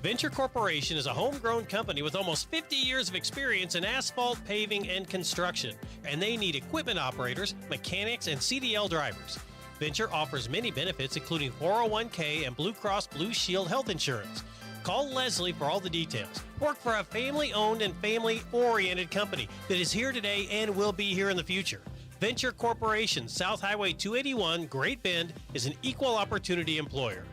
Venture Corporation is a homegrown company with almost 50 years of experience in asphalt, paving, and construction, and they need equipment operators, mechanics, and CDL drivers. Venture offers many benefits, including 401k and Blue Cross Blue Shield health insurance. Call Leslie for all the details. Work for a family-owned and family-oriented company that is here today and will be here in the future. Venture Corporation, South Highway 281, Great Bend, is an equal opportunity employer.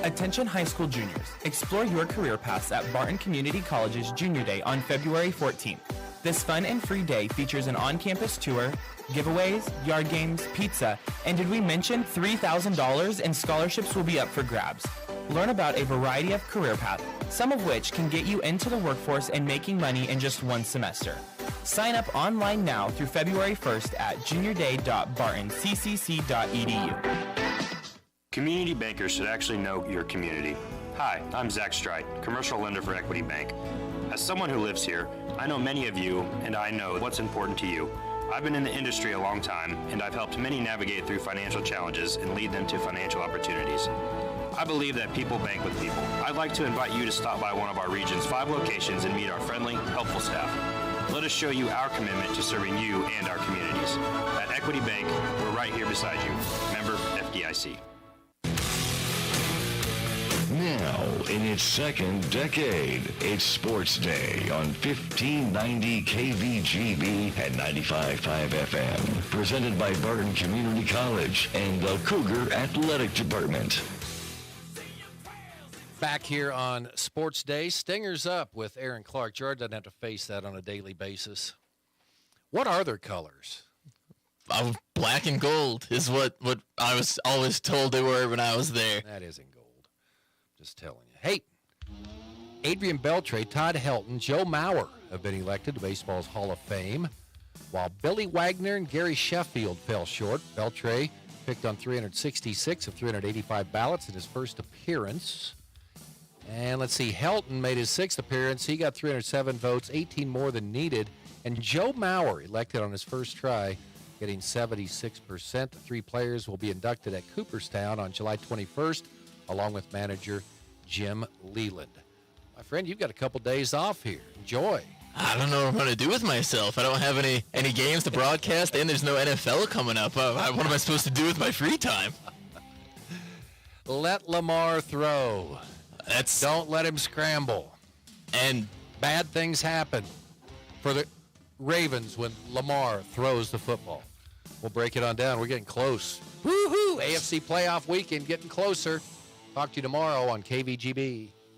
Attention high school juniors. Explore your career paths at Barton Community College's Junior Day on February 14th. This fun and free day features an on-campus tour, giveaways, yard games, pizza, and did we mention $3,000 in scholarships will be up for grabs. Learn about a variety of career paths, some of which can get you into the workforce and making money in just one semester. Sign up online now through February 1st at juniorday.bartoncc.edu. Community bankers should actually know your community. Hi, I'm Zach Strite, commercial lender for Equity Bank. As someone who lives here, I know many of you, and I know what's important to you. I've been in the industry a long time, and I've helped many navigate through financial challenges and lead them to financial opportunities. I believe that people bank with people. I'd like to invite you to stop by one of our region's 5 locations and meet our friendly, helpful staff. Let us show you our commitment to serving you and our communities. At Equity Bank, we're right here beside you. Member FDIC. Now, in its second decade, it's Sports Day on 1590 KVGB and 95.5 FM. Presented by Barton Community College and the Cougar Athletic Department. Back here on Sports Day, Stingers Up with Aaron Clark. Gerard doesn't have to face that on a daily basis. What are their colors? Black and gold is what I was always told they were when I was there. That isn't gold. Just telling you. Hey, Adrian Beltre, Todd Helton, Joe Mauer have been elected to baseball's Hall of Fame, while Billy Wagner and Gary Sheffield fell short. Beltre picked on 366 of 385 ballots in his first appearance. And let's see, Helton made his 6th appearance. He got 307 votes, 18 more than needed. And Joe Mauer, elected on his first try, getting 76%. The 3 players will be inducted at Cooperstown on July 21st, along with manager Jim Leland. My friend, you've got a couple days off here. Enjoy. I don't know what I'm going to do with myself. I don't have any games to broadcast, and there's no NFL coming up. What am I supposed to do with my free time? Let Lamar throw. Don't let him scramble. And bad things happen for the Ravens when Lamar throws the football. We'll break it on down. We're getting close. Woo-hoo! AFC playoff weekend getting closer. Talk to you tomorrow on KVGB.